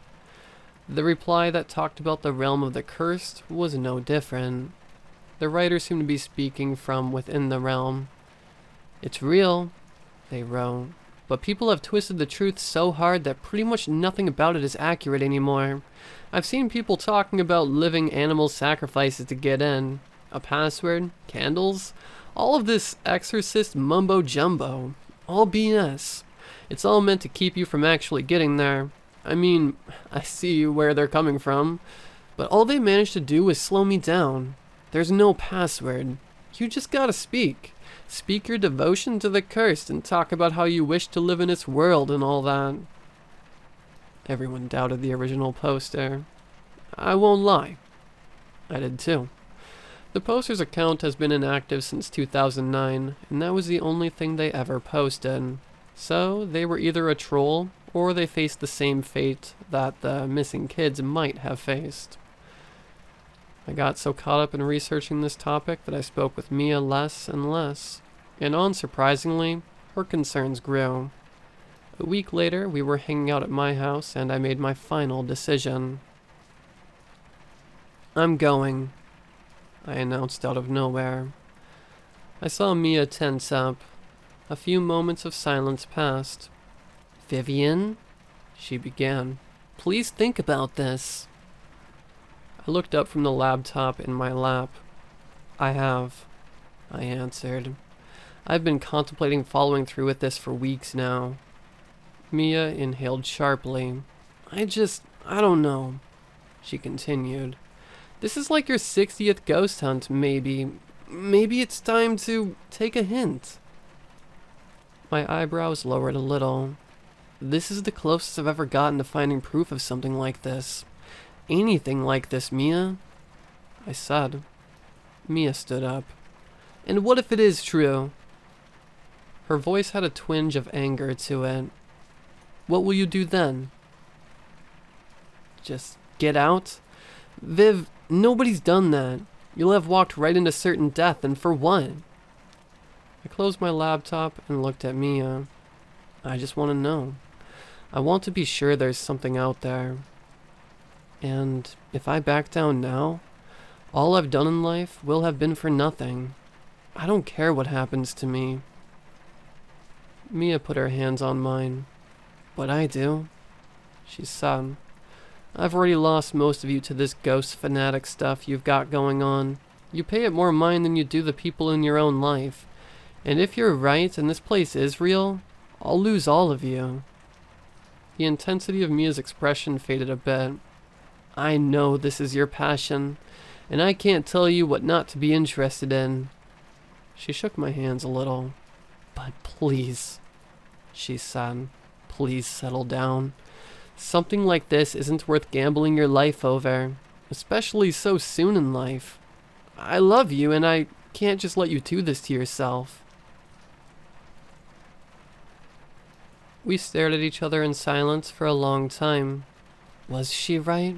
The reply that talked about the realm of the cursed was no different. The writer seemed to be speaking from within the realm. It's real, they wrote, but people have twisted the truth so hard that pretty much nothing about it is accurate anymore. I've seen people talking about living animal sacrifices to get in, a password, candles, all of this exorcist mumbo-jumbo, all BS. It's all meant to keep you from actually getting there. I mean, I see where they're coming from, but all they managed to do was slow me down. There's no password. You just gotta speak. Speak your devotion to the cursed and talk about how you wish to live in its world and all that. Everyone doubted the original poster. I won't lie. I did too. The poster's account has been inactive since 2009, and that was the only thing they ever posted. So, they were either a troll, or they faced the same fate that the missing kids might have faced. I got so caught up in researching this topic that I spoke with Mia less and less, and unsurprisingly, her concerns grew. A week later, we were hanging out at my house, and I made my final decision. I'm going, I announced out of nowhere. I saw Mia tense up. A few moments of silence passed. Vivian? She began. Please think about this. I looked up from the laptop in my lap. I have, I answered. I've been contemplating following through with this for weeks now. Mia inhaled sharply. I don't know, she continued. This is like your 60th ghost hunt, maybe. Maybe it's time to take a hint. My eyebrows lowered a little. This is the closest I've ever gotten to finding proof of something like this. Anything like this, Mia, I said. Mia stood up. And what if it is true? Her voice had a twinge of anger to it. What will you do then? Just get out? Viv, nobody's done that. You'll have walked right into certain death, and for what? I closed my laptop and looked at Mia. I just want to know. I want to be sure there's something out there. And if I back down now, all I've done in life will have been for nothing. I don't care what happens to me. Mia put her hands on mine. But I do, she said. I've already lost most of you to this ghost fanatic stuff you've got going on. You pay it more mind than you do the people in your own life. And if you're right and this place is real, I'll lose all of you. The intensity of Mia's expression faded a bit. I know this is your passion, and I can't tell you what not to be interested in. She shook my hands a little. But please, she said, please settle down. Something like this isn't worth gambling your life over, especially so soon in life. I love you, and I can't just let you do this to yourself. We stared at each other in silence for a long time. Was she right?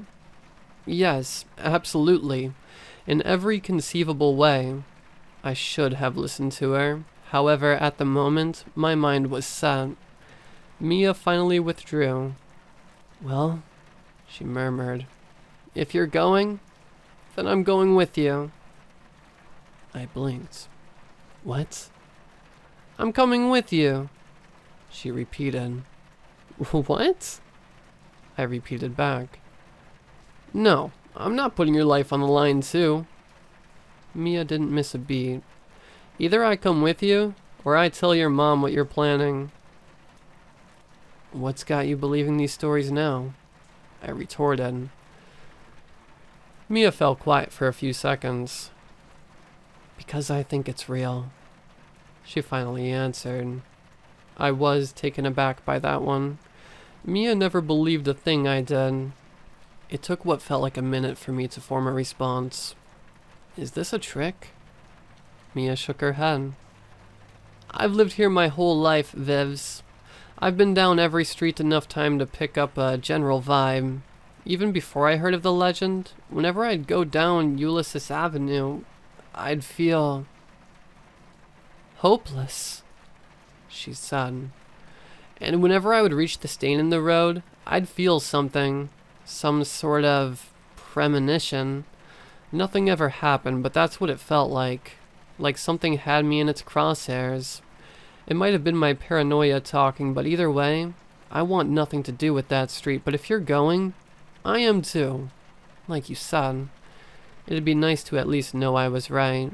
Yes, absolutely. In every conceivable way. I should have listened to her. However, at the moment, my mind was set. Mia finally withdrew. Well, she murmured, if you're going, then I'm going with you. I blinked. What? I'm coming with you, she repeated. What? I repeated back. No, I'm not putting your life on the line too. Mia didn't miss a beat. Either I come with you, or I tell your mom what you're planning. What's got you believing these stories now? I retorted. Mia fell quiet for a few seconds. Because I think it's real, she finally answered. I was taken aback by that one. Mia never believed a thing I did. It took what felt like a minute for me to form a response. Is this a trick? Mia shook her head. I've lived here my whole life, Vivs. I've been down every street enough time to pick up a general vibe. Even before I heard of the legend, whenever I'd go down Ulysses Avenue, I'd feel hopeless, she said. And whenever I would reach the stain in the road, I'd feel something, some sort of premonition. Nothing ever happened, but that's what it felt like something had me in its crosshairs. It might have been my paranoia talking, but either way, I want nothing to do with that street. But if you're going, I am too. Like you said, it'd be nice to at least know I was right.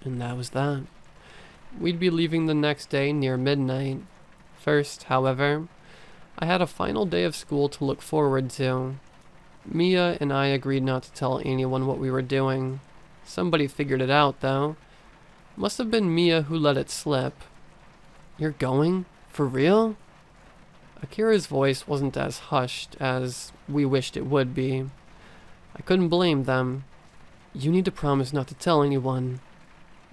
And that was that. We'd be leaving the next day near midnight. First, however, I had a final day of school to look forward to. Mia and I agreed not to tell anyone what we were doing. Somebody figured it out, though. Must have been Mia who let it slip. "You're going? For real?" Akira's voice wasn't as hushed as we wished it would be. I couldn't blame them. "You need to promise not to tell anyone,"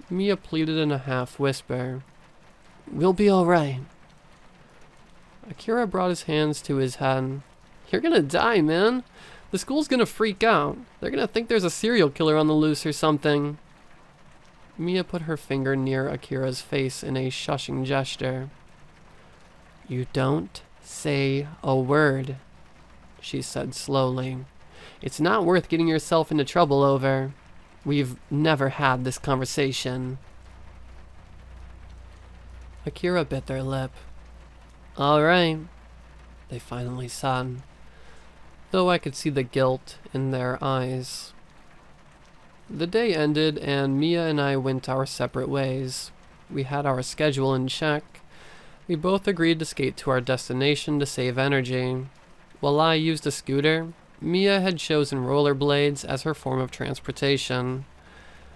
Mia pleaded in a half-whisper. "We'll be alright." Akira brought his hands to his head. "You're gonna die, man. The school's gonna freak out. They're gonna think there's a serial killer on the loose or something." Mia put her finger near Akira's face in a shushing gesture. "You don't say a word," she said slowly. "It's not worth getting yourself into trouble over. We've never had this conversation." Akira bit their lip. "All right," they finally said, though I could see the guilt in their eyes. The day ended and Mia and I went our separate ways. We had our schedule in check. We both agreed to skate to our destination to save energy. While I used a scooter, Mia had chosen rollerblades as her form of transportation.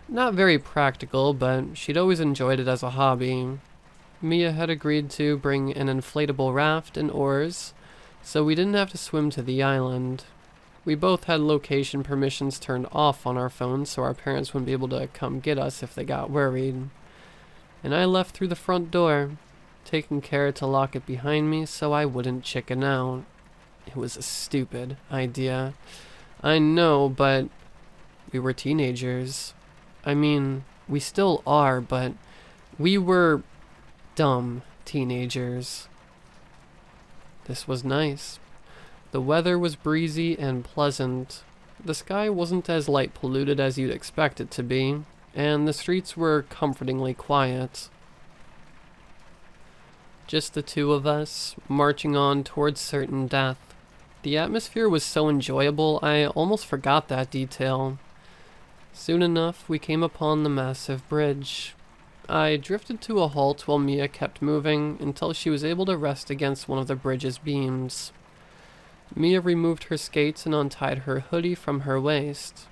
Not very practical, but she'd always enjoyed it as a hobby. Mia had agreed to bring an inflatable raft and oars, so we didn't have to swim to the island. We both had location permissions turned off on our phones so our parents wouldn't be able to come get us if they got worried. And I left through the front door, taking care to lock it behind me so I wouldn't chicken out. It was a stupid idea. I know, but we were teenagers. I mean, we still are, but we were dumb teenagers. This was nice. The weather was breezy and pleasant. The sky wasn't as light polluted as you'd expect it to be, and the streets were comfortingly quiet. Just the two of us, marching on towards certain death. The atmosphere was so enjoyable, I almost forgot that detail. Soon enough, we came upon the massive bridge. I drifted to a halt while Mia kept moving until she was able to rest against one of the bridge's beams. Mia removed her skates and untied her hoodie from her waist.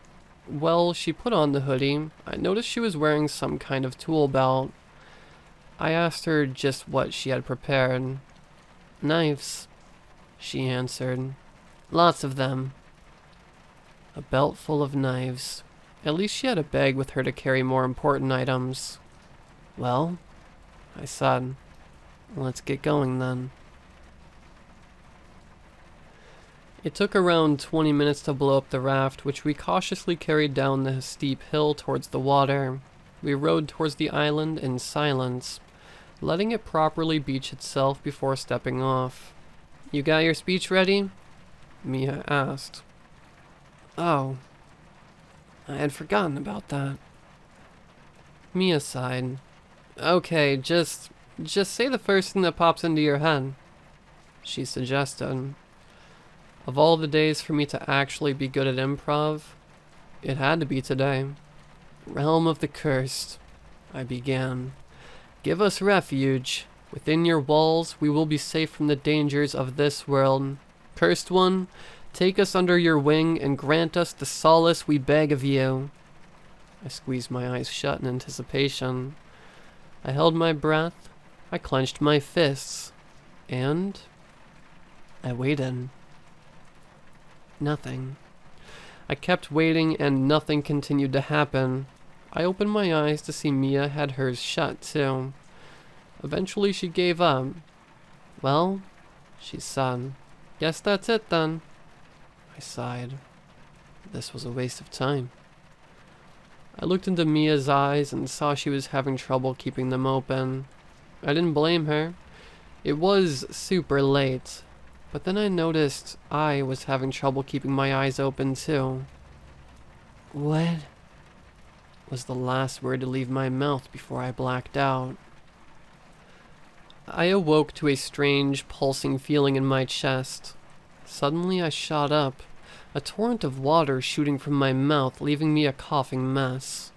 Well, she put on the hoodie. I noticed she was wearing some kind of tool belt. I asked her just what she had prepared. "Knives," she answered. "Lots of them." A belt full of knives. At least she had a bag with her to carry more important items. "Well," I said, "let's get going then." It took around 20 minutes to blow up the raft, which we cautiously carried down the steep hill towards the water. We rowed towards the island in silence, letting it properly beach itself before stepping off. "You got your speech ready?" Mia asked. "Oh, I had forgotten about that." Mia sighed. "Okay, just say the first thing that pops into your head," she suggested. Of all the days for me to actually be good at improv, it had to be today. "Realm of the Cursed," I began. "Give us refuge. Within your walls, we will be safe from the dangers of this world. Cursed one, take us under your wing and grant us the solace we beg of you." I squeezed my eyes shut in anticipation. I held my breath, I clenched my fists, and I waited. Nothing. I kept waiting and nothing continued to happen. I opened my eyes to see Mia had hers shut too. Eventually she gave up. "Well," she said, "guess that's it then." I sighed. This was a waste of time. I looked into Mia's eyes and saw she was having trouble keeping them open. I didn't blame her. It was super late. But then I noticed I was having trouble keeping my eyes open too. "What?" was the last word to leave my mouth before I blacked out. I awoke to a strange, pulsing feeling in my chest. Suddenly I shot up, a torrent of water shooting from my mouth, leaving me a coughing mess.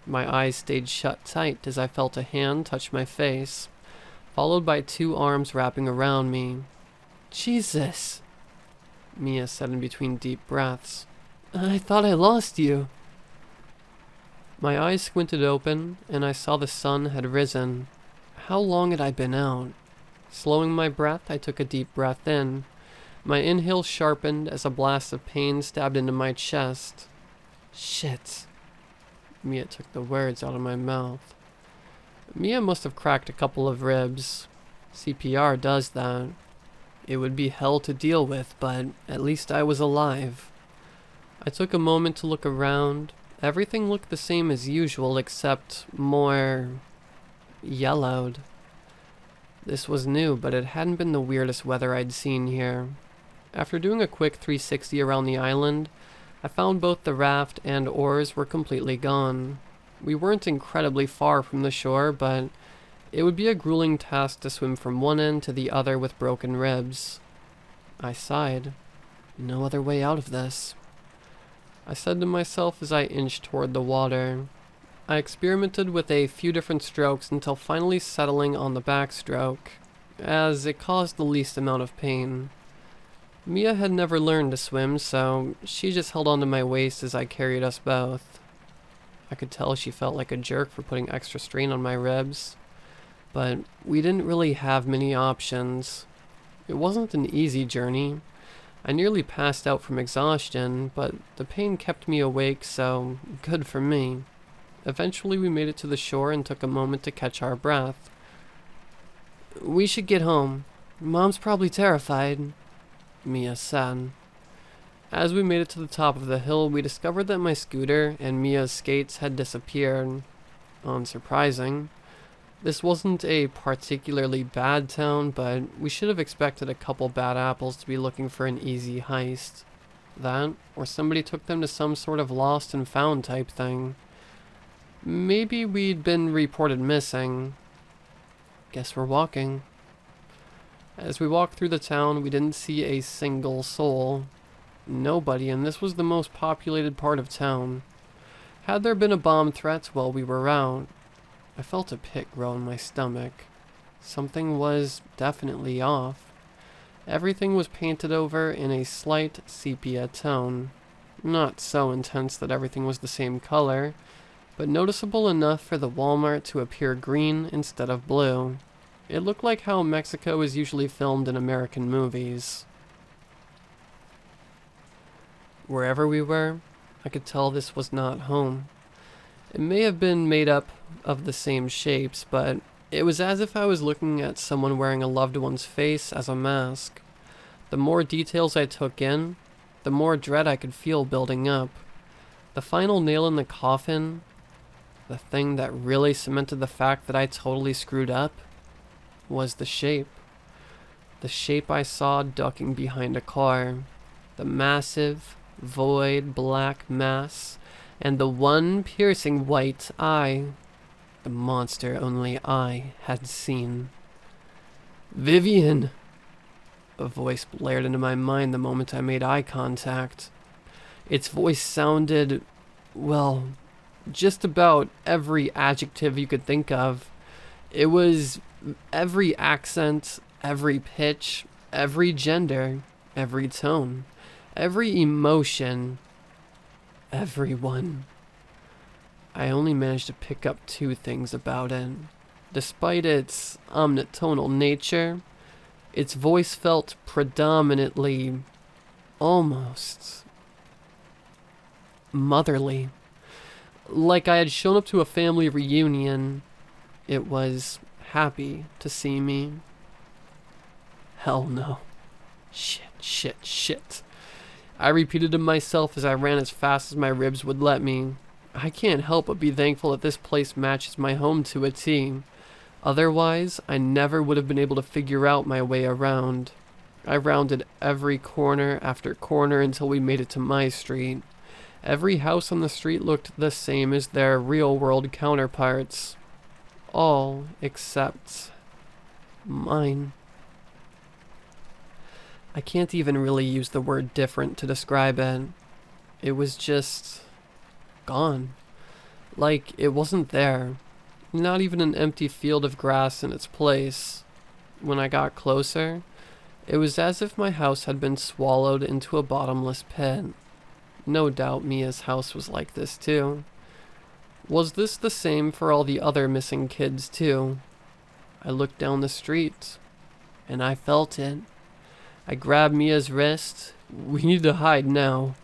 My eyes stayed shut tight as I felt a hand touch my face. followed by 2 arms wrapping around me. "Jesus," Mia said in between deep breaths. "I thought I lost you." My eyes squinted open, and I saw the sun had risen. How long had I been out? Slowing my breath, I took a deep breath in. My inhale sharpened as a blast of pain stabbed into my chest. "Shit." Mia took the words out of my mouth. Mia must have cracked a couple of ribs. CPR does that. It would be hell to deal with, but at least I was alive. I took a moment to look around. Everything looked the same as usual, except more yellowed. This was new, but it hadn't been the weirdest weather I'd seen here. After doing a quick 360 around the island, I found both the raft and oars were completely gone. We weren't incredibly far from the shore, but it would be a grueling task to swim from one end to the other with broken ribs. I sighed. No other way out of this. I said to myself as I inched toward the water. I experimented with a few different strokes until finally settling on the backstroke, as it caused the least amount of pain. Mia had never learned to swim, so she just held onto my waist as I carried us both. I could tell she felt like a jerk for putting extra strain on my ribs, but we didn't really have many options. It wasn't an easy journey. I nearly passed out from exhaustion, but the pain kept me awake, so good for me. Eventually we made it to the shore and took a moment to catch our breath. "We should get home. Mom's probably terrified," Mia said. As we made it to the top of the hill, we discovered that my scooter and Mia's skates had disappeared. Unsurprising. This wasn't a particularly bad town, but we should have expected a couple bad apples to be looking for an easy heist. That, or somebody took them to some sort of lost and found type thing. Maybe we'd been reported missing. Guess we're walking. As we walked through the town, we didn't see a single soul. Nobody, and this was the most populated part of town. Had there been a bomb threat while we were out? I felt a pit grow in my stomach. Something was definitely off. Everything was painted over in a slight sepia tone. Not so intense that everything was the same color, but noticeable enough for the Walmart to appear green instead of blue. It looked like how Mexico is usually filmed in American movies. Wherever we were, I could tell this was not home. It may have been made up of the same shapes, but it was as if I was looking at someone wearing a loved one's face as a mask. The more details I took in, the more dread I could feel building up. The final nail in the coffin, the thing that really cemented the fact that I totally screwed up, was the shape. The shape I saw ducking behind a car. The massive, void black mass, and the one piercing white eye. The monster only I had seen. "Vivian!" A voice blared into my mind the moment I made eye contact. Its voice sounded, well, just about every adjective you could think of. It was every accent, every pitch, every gender, every tone, every emotion, everyone. I only managed to pick up 2 things about it. Despite its omnitonal nature, its voice felt predominantly, almost, motherly. Like I had shown up to a family reunion. It was happy to see me. Hell no. Shit. I repeated to myself as I ran as fast as my ribs would let me. I can't help but be thankful that this place matches my home to a T. Otherwise, I never would have been able to figure out my way around. I rounded every corner after corner until we made it to my street. Every house on the street looked the same as their real-world counterparts. All except mine. I can't even really use the word different to describe it. It was just gone. Like it wasn't there. Not even an empty field of grass in its place. When I got closer, it was as if my house had been swallowed into a bottomless pit. No doubt Mia's house was like this too. Was this the same for all the other missing kids too? I looked down the street, and I felt it. I grabbed Mia's wrist. We need to hide now.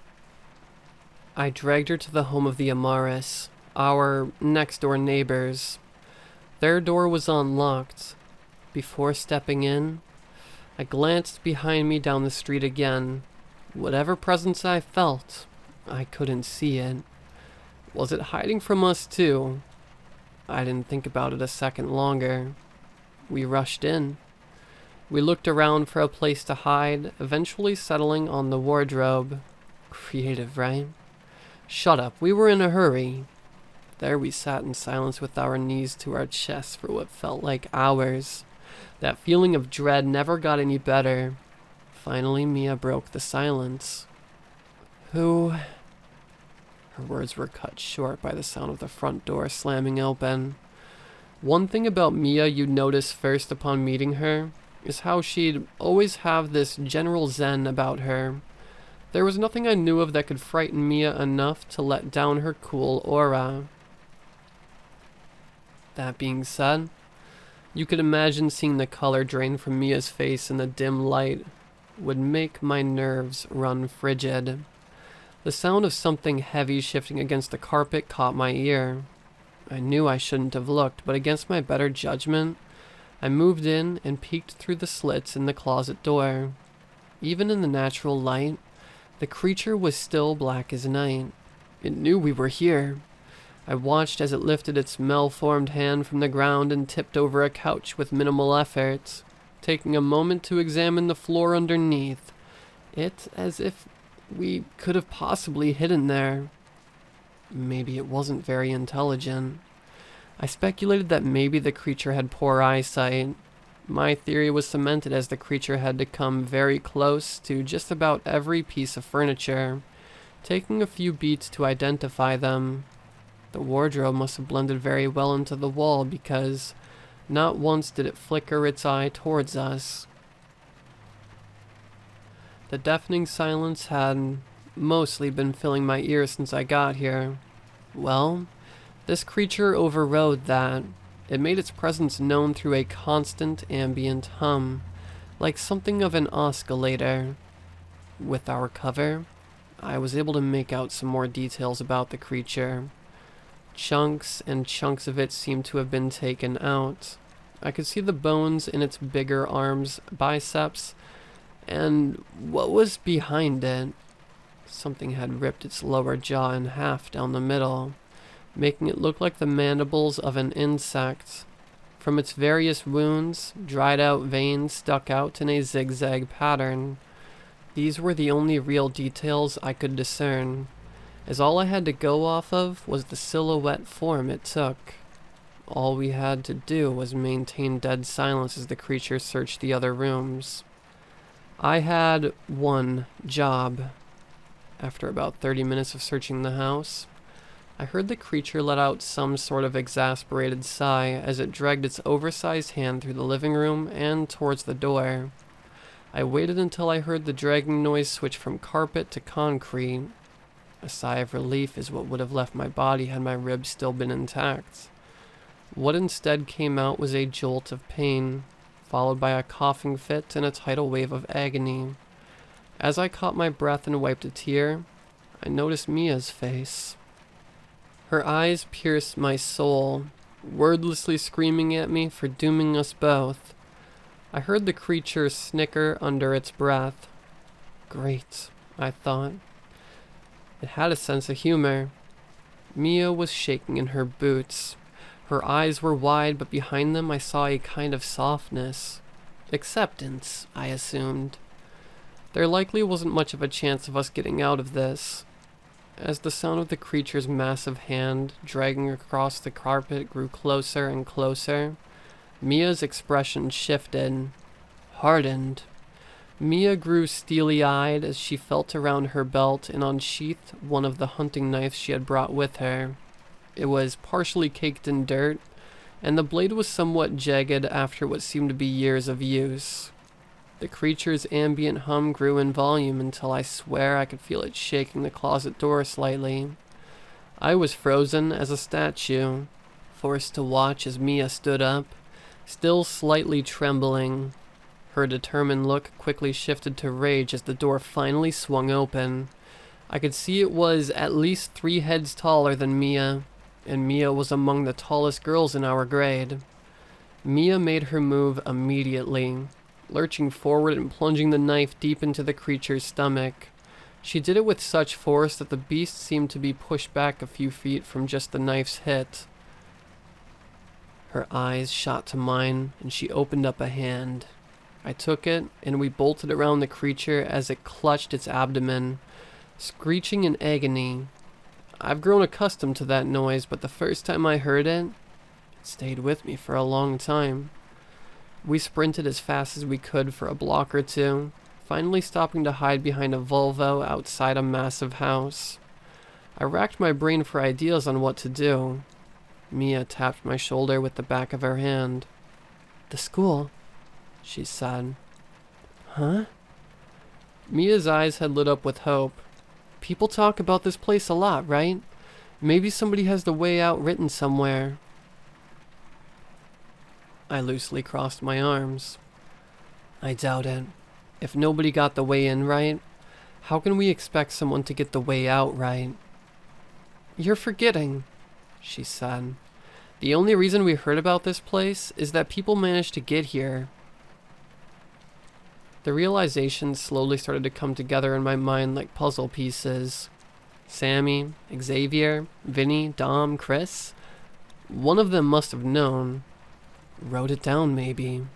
I dragged her to the home of the Amaris, our next-door neighbors. Their door was unlocked. Before stepping in, I glanced behind me down the street again. Whatever presence I felt, I couldn't see it. Was it hiding from us too? I didn't think about it a second longer. We rushed in. We looked around for a place to hide, eventually settling on the wardrobe. Creative, right? Shut up, we were in a hurry. There we sat in silence with our knees to our chests for what felt like hours. That feeling of dread never got any better. Finally, Mia broke the silence. Who? Her words were cut short by the sound of the front door slamming open. One thing about Mia you'd notice first upon meeting her is how she'd always have this general zen about her. There was nothing I knew of that could frighten Mia enough to let down her cool aura. That being said, you could imagine seeing the color drain from Mia's face in the dim light would make my nerves run frigid. The sound of something heavy shifting against the carpet caught my ear. I knew I shouldn't have looked, but against my better judgment, I moved in and peeked through the slits in the closet door. Even in the natural light, the creature was still black as night. It knew we were here. I watched as it lifted its malformed hand from the ground and tipped over a couch with minimal effort, taking a moment to examine the floor underneath, it as if we could have possibly hidden there. Maybe it wasn't very intelligent. I speculated that maybe the creature had poor eyesight. My theory was cemented as the creature had to come very close to just about every piece of furniture, taking a few beats to identify them. The wardrobe must have blended very well into the wall because not once did it flicker its eye towards us. The deafening silence had mostly been filling my ears since I got here. Well, this creature overrode that. It made its presence known through a constant ambient hum, like something of an oscillator. With our cover, I was able to make out some more details about the creature. Chunks and chunks of it seemed to have been taken out. I could see the bones in its bigger arms, biceps, and what was behind it? Something had ripped its lower jaw in half down the middle, making it look like the mandibles of an insect. From its various wounds, dried-out veins stuck out in a zigzag pattern. These were the only real details I could discern, as all I had to go off of was the silhouette form it took. All we had to do was maintain dead silence as the creature searched the other rooms. I had one job. After about 30 minutes of searching the house, I heard the creature let out some sort of exasperated sigh as it dragged its oversized hand through the living room and towards the door. I waited until I heard the dragging noise switch from carpet to concrete. A sigh of relief is what would have left my body had my ribs still been intact. What instead came out was a jolt of pain, followed by a coughing fit and a tidal wave of agony. As I caught my breath and wiped a tear, I noticed Mia's face. Her eyes pierced my soul, wordlessly screaming at me for dooming us both. I heard the creature snicker under its breath. Great, I thought. It had a sense of humor. Mia was shaking in her boots. Her eyes were wide, but behind them I saw a kind of softness. Acceptance, I assumed. There likely wasn't much of a chance of us getting out of this. As the sound of the creature's massive hand dragging across the carpet grew closer and closer, Mia's expression shifted, hardened. Mia grew steely-eyed as she felt around her belt and unsheathed one of the hunting knives she had brought with her. It was partially caked in dirt, and the blade was somewhat jagged after what seemed to be years of use. The creature's ambient hum grew in volume until I swear I could feel it shaking the closet door slightly. I was frozen as a statue, forced to watch as Mia stood up, still slightly trembling. Her determined look quickly shifted to rage as the door finally swung open. I could see it was at least 3 heads taller than Mia, and Mia was among the tallest girls in our grade. Mia made her move immediately, lurching forward and plunging the knife deep into the creature's stomach. She did it with such force that the beast seemed to be pushed back a few feet from just the knife's hit. Her eyes shot to mine, and she opened up a hand. I took it, and we bolted around the creature as it clutched its abdomen, screeching in agony. I've grown accustomed to that noise, but the first time I heard it, it stayed with me for a long time. We sprinted as fast as we could for a block or two, finally stopping to hide behind a Volvo outside a massive house. I racked my brain for ideas on what to do. Mia tapped my shoulder with the back of her hand. "The school," she said. "Huh?" Mia's eyes had lit up with hope. "People talk about this place a lot, right? Maybe somebody has the way out written somewhere." I loosely crossed my arms. "I doubt it. If nobody got the way in right, how can we expect someone to get the way out right?" "You're forgetting," she said. "The only reason we heard about this place is that people managed to get here." The realization slowly started to come together in my mind like puzzle pieces. Sammy, Xavier, Vinny, Dom, Chris. One of them must have known. Wrote it down, maybe.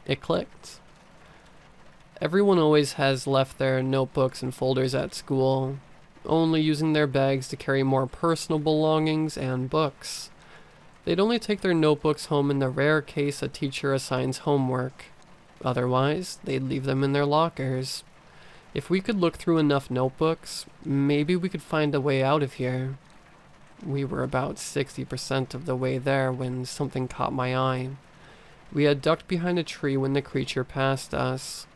It clicked. Everyone always has left their notebooks and folders at school, only using their bags to carry more personal belongings and books. They'd only take their notebooks home in the rare case a teacher assigns homework. Otherwise, they'd leave them in their lockers. If we could look through enough notebooks, maybe we could find a way out of here. We were about 60% of the way there when something caught my eye. We had ducked behind a tree when the creature passed us.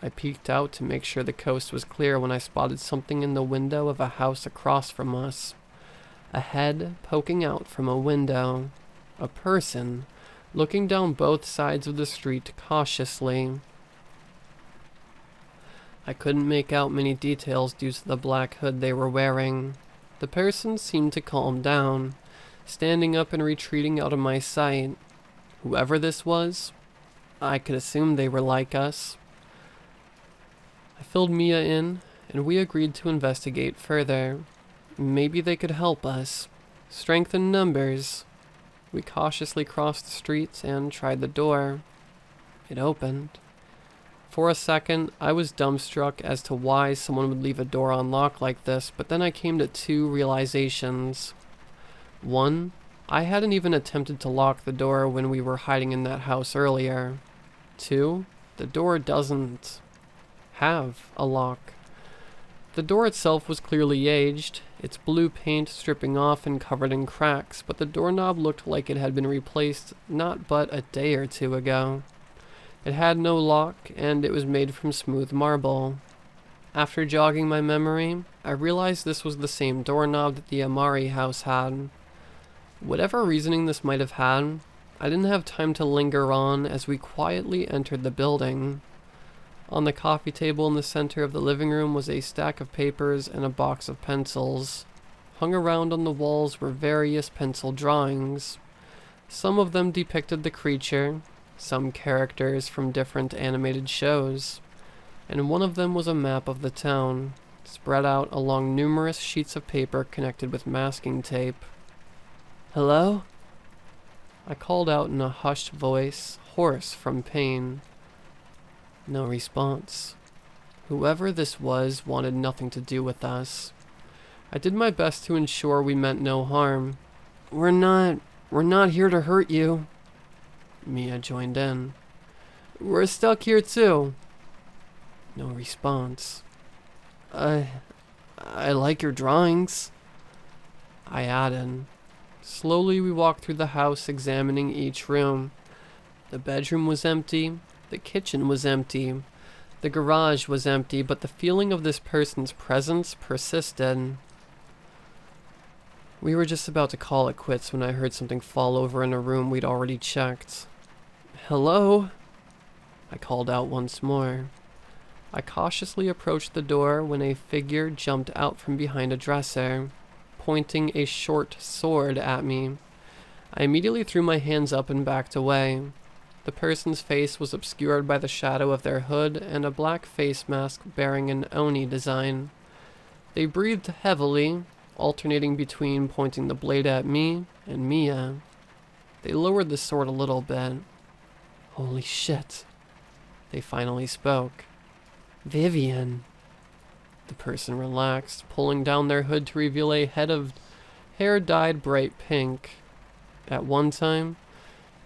I peeked out to make sure the coast was clear when I spotted something in the window of a house across from us. A head poking out from a window. A person looking down both sides of the street cautiously. I couldn't make out many details due to the black hood they were wearing. The person seemed to calm down, standing up and retreating out of my sight. Whoever this was, I could assume they were like us. I filled Mia in, and we agreed to investigate further. Maybe they could help us. Strength in numbers. We cautiously crossed the streets and tried the door. It opened. For a second, I was dumbstruck as to why someone would leave a door unlocked like this, but then I came to 2 realizations. 1, I hadn't even attempted to lock the door when we were hiding in that house earlier. 2, the door doesn't have a lock. The door itself was clearly aged, its blue paint stripping off and covered in cracks, but the doorknob looked like it had been replaced not but a day or 2 ago. It had no lock, and it was made from smooth marble. After jogging my memory, I realized this was the same doorknob that the Amari house had. Whatever reasoning this might have had, I didn't have time to linger on as we quietly entered the building. On the coffee table in the center of the living room was a stack of papers and a box of pencils. Hung around on the walls were various pencil drawings. Some of them depicted the creature, some characters from different animated shows, and one of them was a map of the town, spread out along numerous sheets of paper connected with masking tape. "Hello?" I called out in a hushed voice, hoarse from pain. No response. Whoever this was wanted nothing to do with us. I did my best to ensure we meant no harm. We're not here to hurt you." Mia joined in. "We're stuck here too." No response. I like your drawings," I added. Slowly we walked through the house, examining each room. The bedroom was empty, the kitchen was empty, the garage was empty, but the feeling of this person's presence persisted. We were just about to call it quits when I heard something fall over in a room we'd already checked. "Hello?" I called out once more. I cautiously approached the door when a figure jumped out from behind a dresser, pointing a short sword at me. I immediately threw my hands up and backed away. The person's face was obscured by the shadow of their hood and a black face mask bearing an Oni design. They breathed heavily, alternating between pointing the blade at me and Mia. They lowered the sword a little bit. "Holy shit," they finally spoke. "Vivian." The person relaxed, pulling down their hood to reveal a head of hair dyed bright pink. At one time,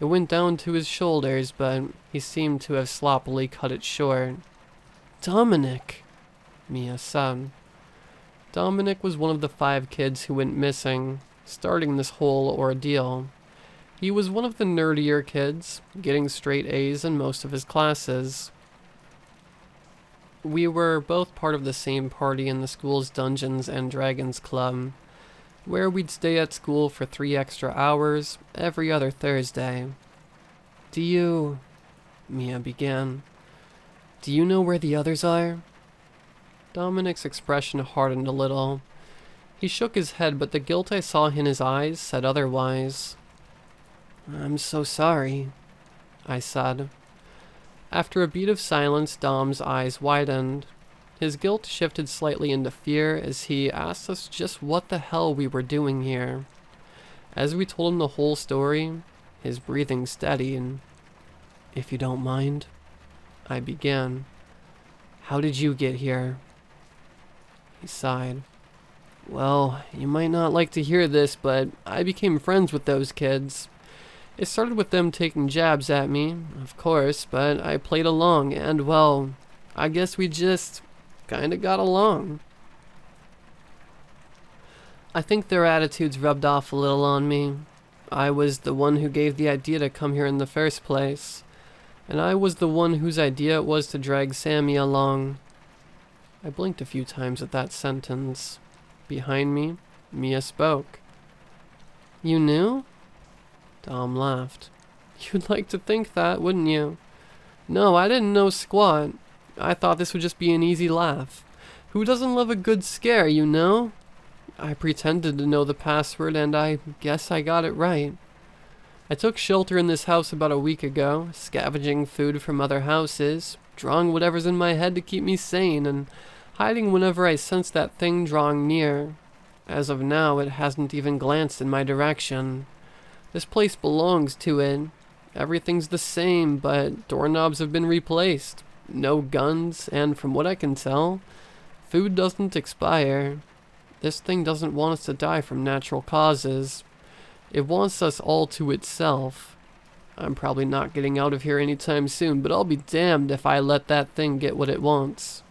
it went down to his shoulders, but he seemed to have sloppily cut it short. "Dominic," Mia said. Dominic was one of the 5 kids who went missing, starting this whole ordeal. He was one of the nerdier kids, getting straight A's in most of his classes. We were both part of the same party in the school's Dungeons and Dragons Club, where we'd stay at school for 3 extra hours every other Thursday. Mia began. "Do you know where the others are?" Dominic's expression hardened a little. He shook his head, but the guilt I saw in his eyes said otherwise. "I'm so sorry," I said. After a beat of silence, Dom's eyes widened. His guilt shifted slightly into fear as he asked us just what the hell we were doing here. As we told him the whole story, his breathing steadied. "If you don't mind," I began. "How did you get here?" He sighed. "Well, you might not like to hear this, but I became friends with those kids. It started with them taking jabs at me, of course, but I played along, and well, I guess we just kinda got along. I think their attitudes rubbed off a little on me. I was the one who gave the idea to come here in the first place, and I was the one whose idea it was to drag Sammy along." I blinked a few times at that sentence. Behind me, Mia spoke. "You knew?" Dom laughed. "You'd like to think that, wouldn't you? No, I didn't know squat. I thought this would just be an easy laugh. Who doesn't love a good scare, you know? I pretended to know the password, and I guess I got it right. I took shelter in this house about a week ago, scavenging food from other houses, drawing whatever's in my head to keep me sane, and hiding whenever I sensed that thing drawing near. As of now, it hasn't even glanced in my direction. This place belongs to it. Everything's the same, but doorknobs have been replaced. No guns, and from what I can tell, food doesn't expire. This thing doesn't want us to die from natural causes. It wants us all to itself. I'm probably not getting out of here anytime soon, but I'll be damned if I let that thing get what it wants."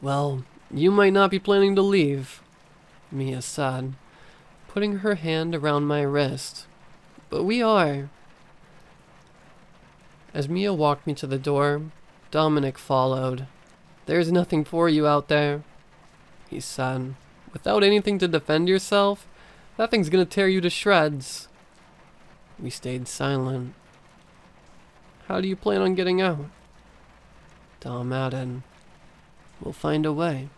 "Well, you might not be planning to leave," Mia said, putting her hand around my wrist. "But we are." As Mia walked me to the door, Dominic followed. "There's nothing for you out there," he said. "Without anything to defend yourself, that thing's gonna tear you to shreds." We stayed silent. "How do you plan on getting out?" Dom added. "We'll find a way,"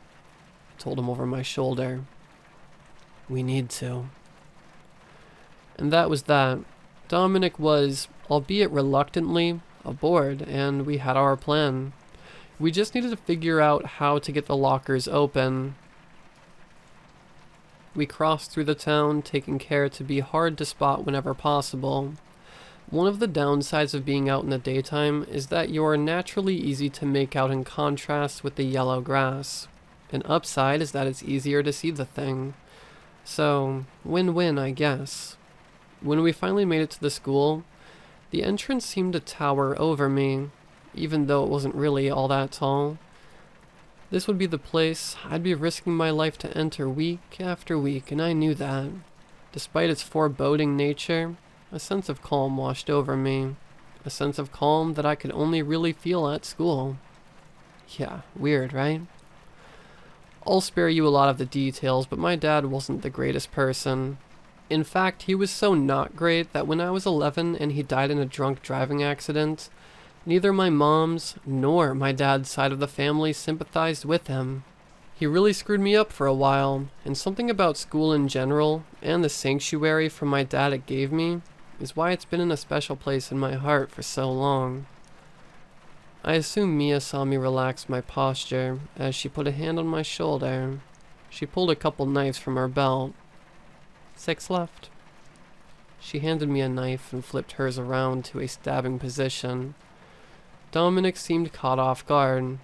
I told him over my shoulder. "We need to." And that was that. Dominic was, albeit reluctantly, aboard, and we had our plan. We just needed to figure out how to get the lockers open. We crossed through the town, taking care to be hard to spot whenever possible. One of the downsides of being out in the daytime is that you are naturally easy to make out in contrast with the yellow grass. An upside is that it's easier to see the thing. So, win-win, I guess. When we finally made it to the school, the entrance seemed to tower over me, even though it wasn't really all that tall. This would be the place I'd be risking my life to enter week after week, and I knew that. Despite its foreboding nature, a sense of calm washed over me. A sense of calm that I could only really feel at school. Yeah, weird, right? I'll spare you a lot of the details, but my dad wasn't the greatest person. In fact, he was so not great that when I was 11 and he died in a drunk driving accident, neither my mom's nor my dad's side of the family sympathized with him. He really screwed me up for a while, and something about school in general, and the sanctuary from my dad it gave me, is why it's been in a special place in my heart for so long. I assume Mia saw me relax my posture as she put a hand on my shoulder. She pulled a couple knives from her belt. 6 left. She handed me a knife and flipped hers around to a stabbing position. Dominic seemed caught off guard.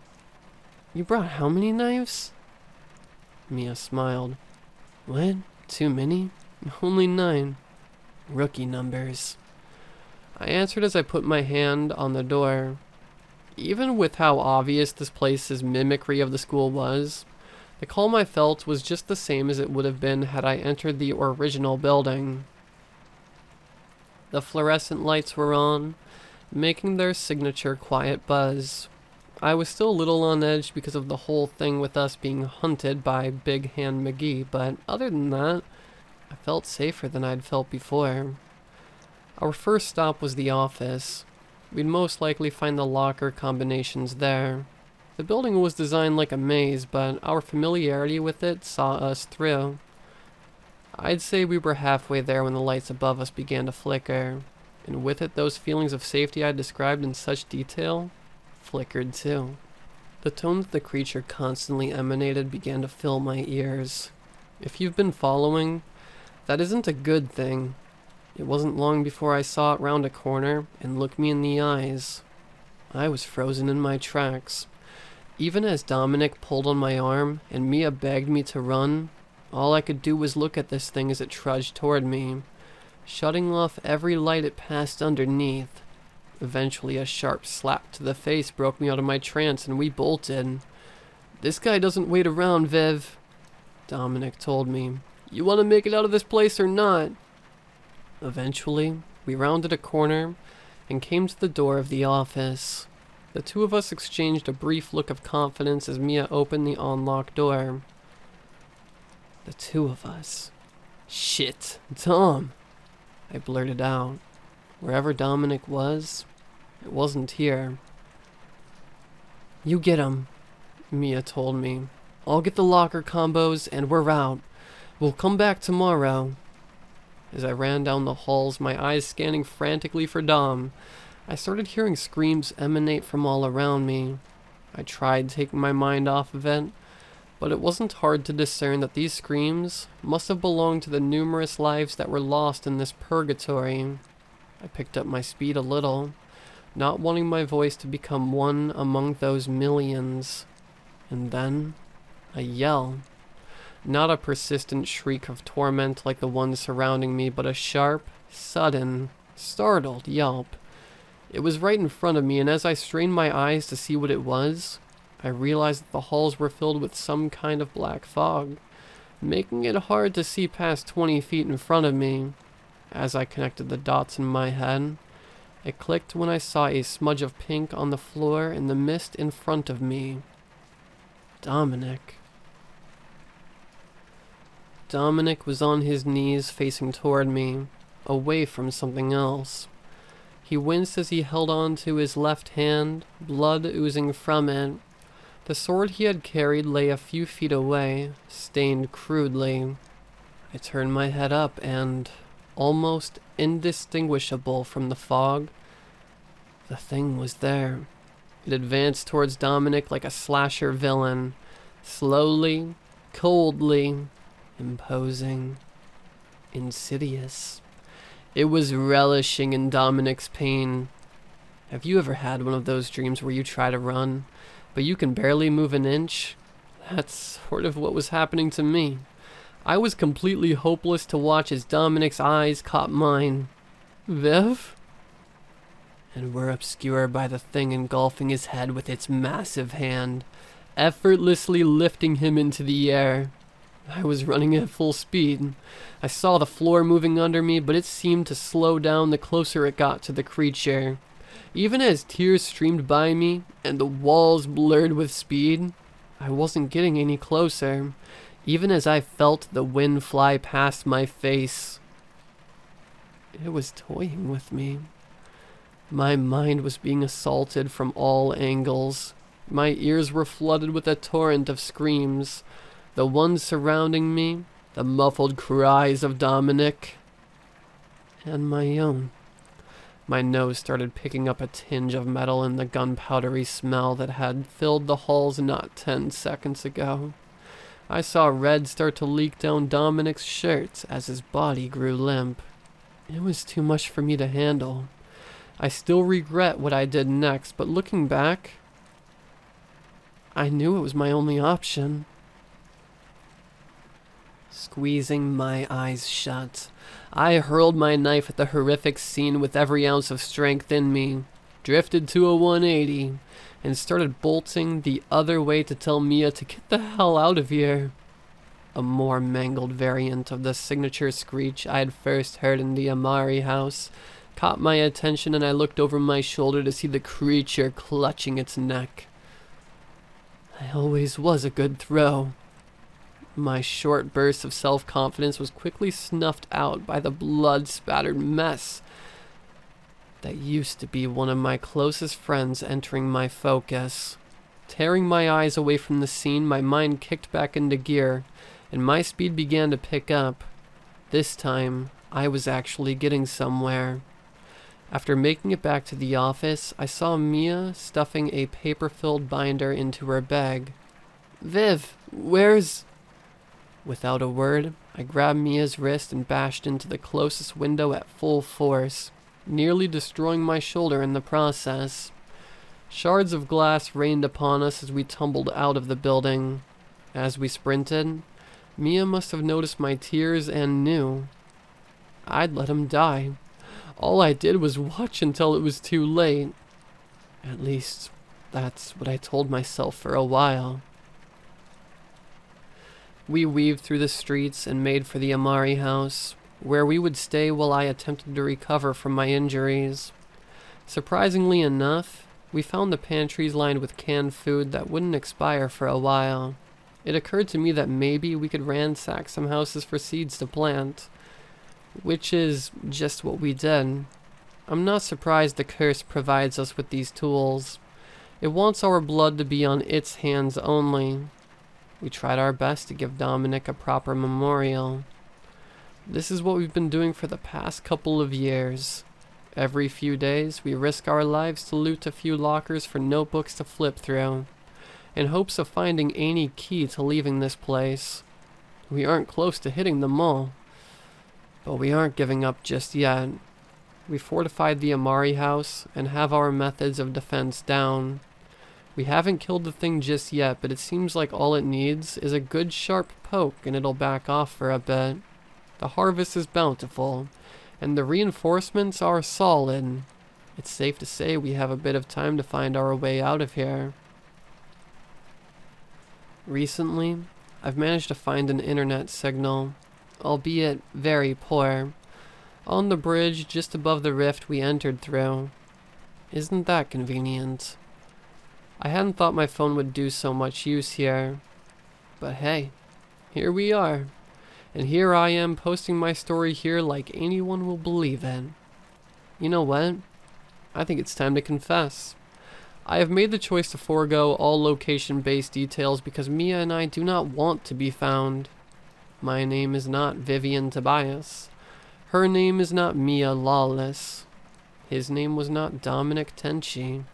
You brought how many knives? Mia smiled. What? Too many? Only 9. Rookie numbers. I answered as I put my hand on the door. Even with how obvious this place's mimicry of the school was, the calm I felt was just the same as it would have been had I entered the original building. The fluorescent lights were on, making their signature quiet buzz. I was still a little on edge because of the whole thing with us being hunted by Big Hand McGee, but other than that, I felt safer than I'd felt before. Our first stop was the office. We'd most likely find the locker combinations there. The building was designed like a maze, but our familiarity with it saw us through. I'd say we were halfway there when the lights above us began to flicker, and with it those feelings of safety I described in such detail flickered too. The tone that the creature constantly emanated began to fill my ears. If you've been following, that isn't a good thing. It wasn't long before I saw it round a corner and look me in the eyes. I was frozen in my tracks. Even as Dominic pulled on my arm and Mia begged me to run, all I could do was look at this thing as it trudged toward me, shutting off every light it passed underneath. Eventually a sharp slap to the face broke me out of my trance and we bolted. This guy doesn't wait around, Viv, Dominic told me. You want to make it out of this place or not? Eventually, we rounded a corner and came to the door of the office. The two of us exchanged a brief look of confidence as Mia opened the unlocked door. The two of us. Shit, Dom, I blurted out. Wherever Dominic was, it wasn't here. You get him, Mia told me. I'll get the locker combos and we're out. We'll come back tomorrow. As I ran down the halls, my eyes scanning frantically for Dom, I started hearing screams emanate from all around me. I tried taking my mind off of it, but it wasn't hard to discern that these screams must have belonged to the numerous lives that were lost in this purgatory. I picked up my speed a little, not wanting my voice to become one among those millions. And then, a yell. Not a persistent shriek of torment like the ones surrounding me, but a sharp, sudden, startled yelp. It was right in front of me, and as I strained my eyes to see what it was, I realized that the halls were filled with some kind of black fog, making it hard to see past 20 feet in front of me. As I connected the dots in my head, it clicked when I saw a smudge of pink on the floor in the mist in front of me. Dominic. Dominic was on his knees facing toward me, away from something else. He winced as he held on to his left hand, blood oozing from it. The sword he had carried lay a few feet away, stained crudely. I turned my head up and, almost indistinguishable from the fog, the thing was there. It advanced towards Dominic like a slasher villain, slowly, coldly, imposing, insidious. It was relishing in Dominic's pain. Have you ever had one of those dreams where you try to run, but you can barely move an inch? That's sort of what was happening to me. I was completely hopeless to watch as Dominic's eyes caught mine. Viv? And were obscured by the thing engulfing his head with its massive hand, effortlessly lifting him into the air. I was running at full speed. I saw the floor moving under me, but it seemed to slow down the closer it got to the creature. Even as tears streamed by me and the walls blurred with speed, I wasn't getting any closer, even as I felt the wind fly past my face. It was toying with me. My mind was being assaulted from all angles. My ears were flooded with a torrent of screams. The ones surrounding me, the muffled cries of Dominic, and my own. My nose started picking up a tinge of metal and the gunpowdery smell that had filled the halls not 10 seconds ago. I saw red start to leak down Dominic's shirt as his body grew limp. It was too much for me to handle. I still regret what I did next, but looking back, I knew it was my only option. Squeezing my eyes shut, I hurled my knife at the horrific scene with every ounce of strength in me, drifted to a 180, and started bolting the other way to tell Mia to get the hell out of here. A more mangled variant of the signature screech I had first heard in the Amari house caught my attention, and I looked over my shoulder to see the creature clutching its neck. I always was a good throw. My short burst of self-confidence was quickly snuffed out by the blood-spattered mess that used to be one of my closest friends entering my focus. Tearing my eyes away from the scene, my mind kicked back into gear, and my speed began to pick up. This time, I was actually getting somewhere. After making it back to the office, I saw Mia stuffing a paper-filled binder into her bag. "Viv, where's..." Without a word, I grabbed Mia's wrist and bashed into the closest window at full force, nearly destroying my shoulder in the process. Shards of glass rained upon us as we tumbled out of the building. As we sprinted, Mia must have noticed my tears and knew. I'd let him die. All I did was watch until it was too late. At least, that's what I told myself for a while. We weaved through the streets and made for the Amari house, where we would stay while I attempted to recover from my injuries. Surprisingly enough, we found the pantries lined with canned food that wouldn't expire for a while. It occurred to me that maybe we could ransack some houses for seeds to plant, which is just what we did. I'm not surprised the curse provides us with these tools. It wants our blood to be on its hands only. We tried our best to give Dominic a proper memorial. This is what we've been doing for the past couple of years. Every few days, we risk our lives to loot a few lockers for notebooks to flip through, in hopes of finding any key to leaving this place. We aren't close to hitting them all, but we aren't giving up just yet. We fortified the Amari house and have our methods of defense down. We haven't killed the thing just yet, but it seems like all it needs is a good sharp poke and it'll back off for a bit. The harvest is bountiful, and the reinforcements are solid. It's safe to say we have a bit of time to find our way out of here. Recently, I've managed to find an internet signal, albeit very poor, on the bridge just above the rift we entered through. Isn't that convenient? I hadn't thought my phone would do so much use here, but hey, here we are, and here I am posting my story here like anyone will believe it. You know what? I think it's time to confess. I have made the choice to forego all location-based details because Mia and I do not want to be found. My name is not Vivian Tobias. Her name is not Mia Lawless. His name was not Dominic Tenchi.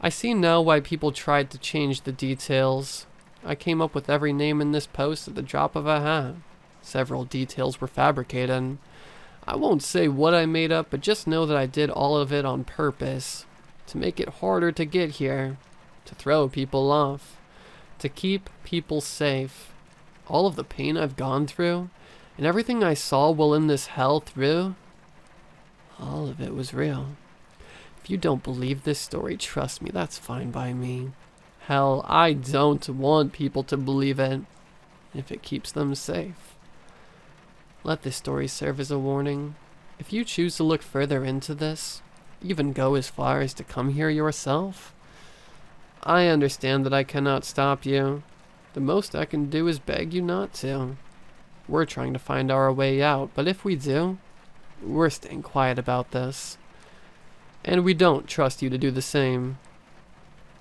I see now why people tried to change the details. I came up with every name in this post at the drop of a hat. Several details were fabricated. I won't say what I made up, but just know that I did all of it on purpose. To make it harder to get here. To throw people off. To keep people safe. All of the pain I've gone through, and everything I saw while in this hell through, all of it was real. If you don't believe this story, trust me, that's fine by me. Hell, I don't want people to believe it, if it keeps them safe. Let this story serve as a warning. If you choose to look further into this, even go as far as to come here yourself, I understand that I cannot stop you. The most I can do is beg you not to. We're trying to find our way out, but if we do, we're staying quiet about this. And we don't trust you to do the same.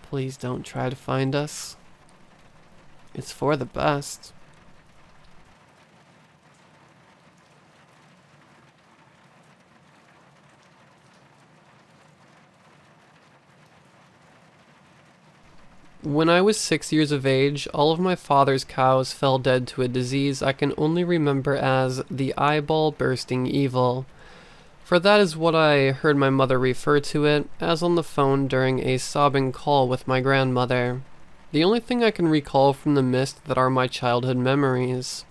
Please don't try to find us. It's for the best. When I was 6 years of age, all of my father's cows fell dead to a disease I can only remember as the eyeball bursting evil. For that is what I heard my mother refer to it as on the phone during a sobbing call with my grandmother. The only thing I can recall from the mist that are my childhood memories.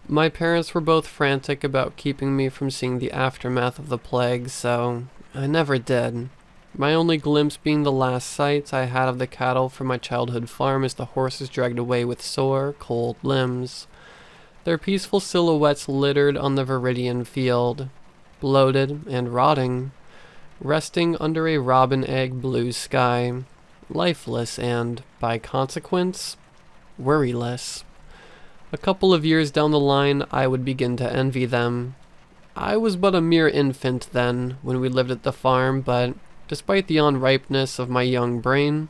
My parents were both frantic about keeping me from seeing the aftermath of the plague, so I never did. My only glimpse being the last sight I had of the cattle from my childhood farm as the horses dragged away with sore, cold limbs. Their peaceful silhouettes littered on the viridian field, bloated and rotting, resting under a robin egg blue sky, lifeless and, by consequence, worryless. A couple of years down the line, I would begin to envy them. I was but a mere infant then, when we lived at the farm, but despite the unripeness of my young brain,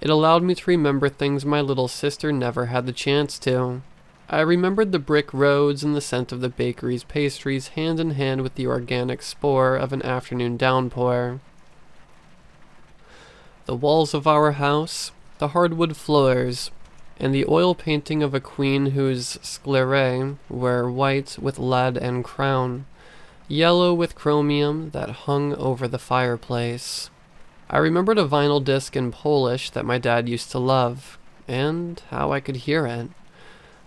it allowed me to remember things my little sister never had the chance to. I remembered the brick roads and the scent of the bakery's pastries hand in hand with the organic spore of an afternoon downpour. The walls of our house, the hardwood floors, and the oil painting of a queen whose sclerae were white with lead and crown, yellow with chromium that hung over the fireplace. I remembered a vinyl disc in Polish that my dad used to love, and how I could hear it,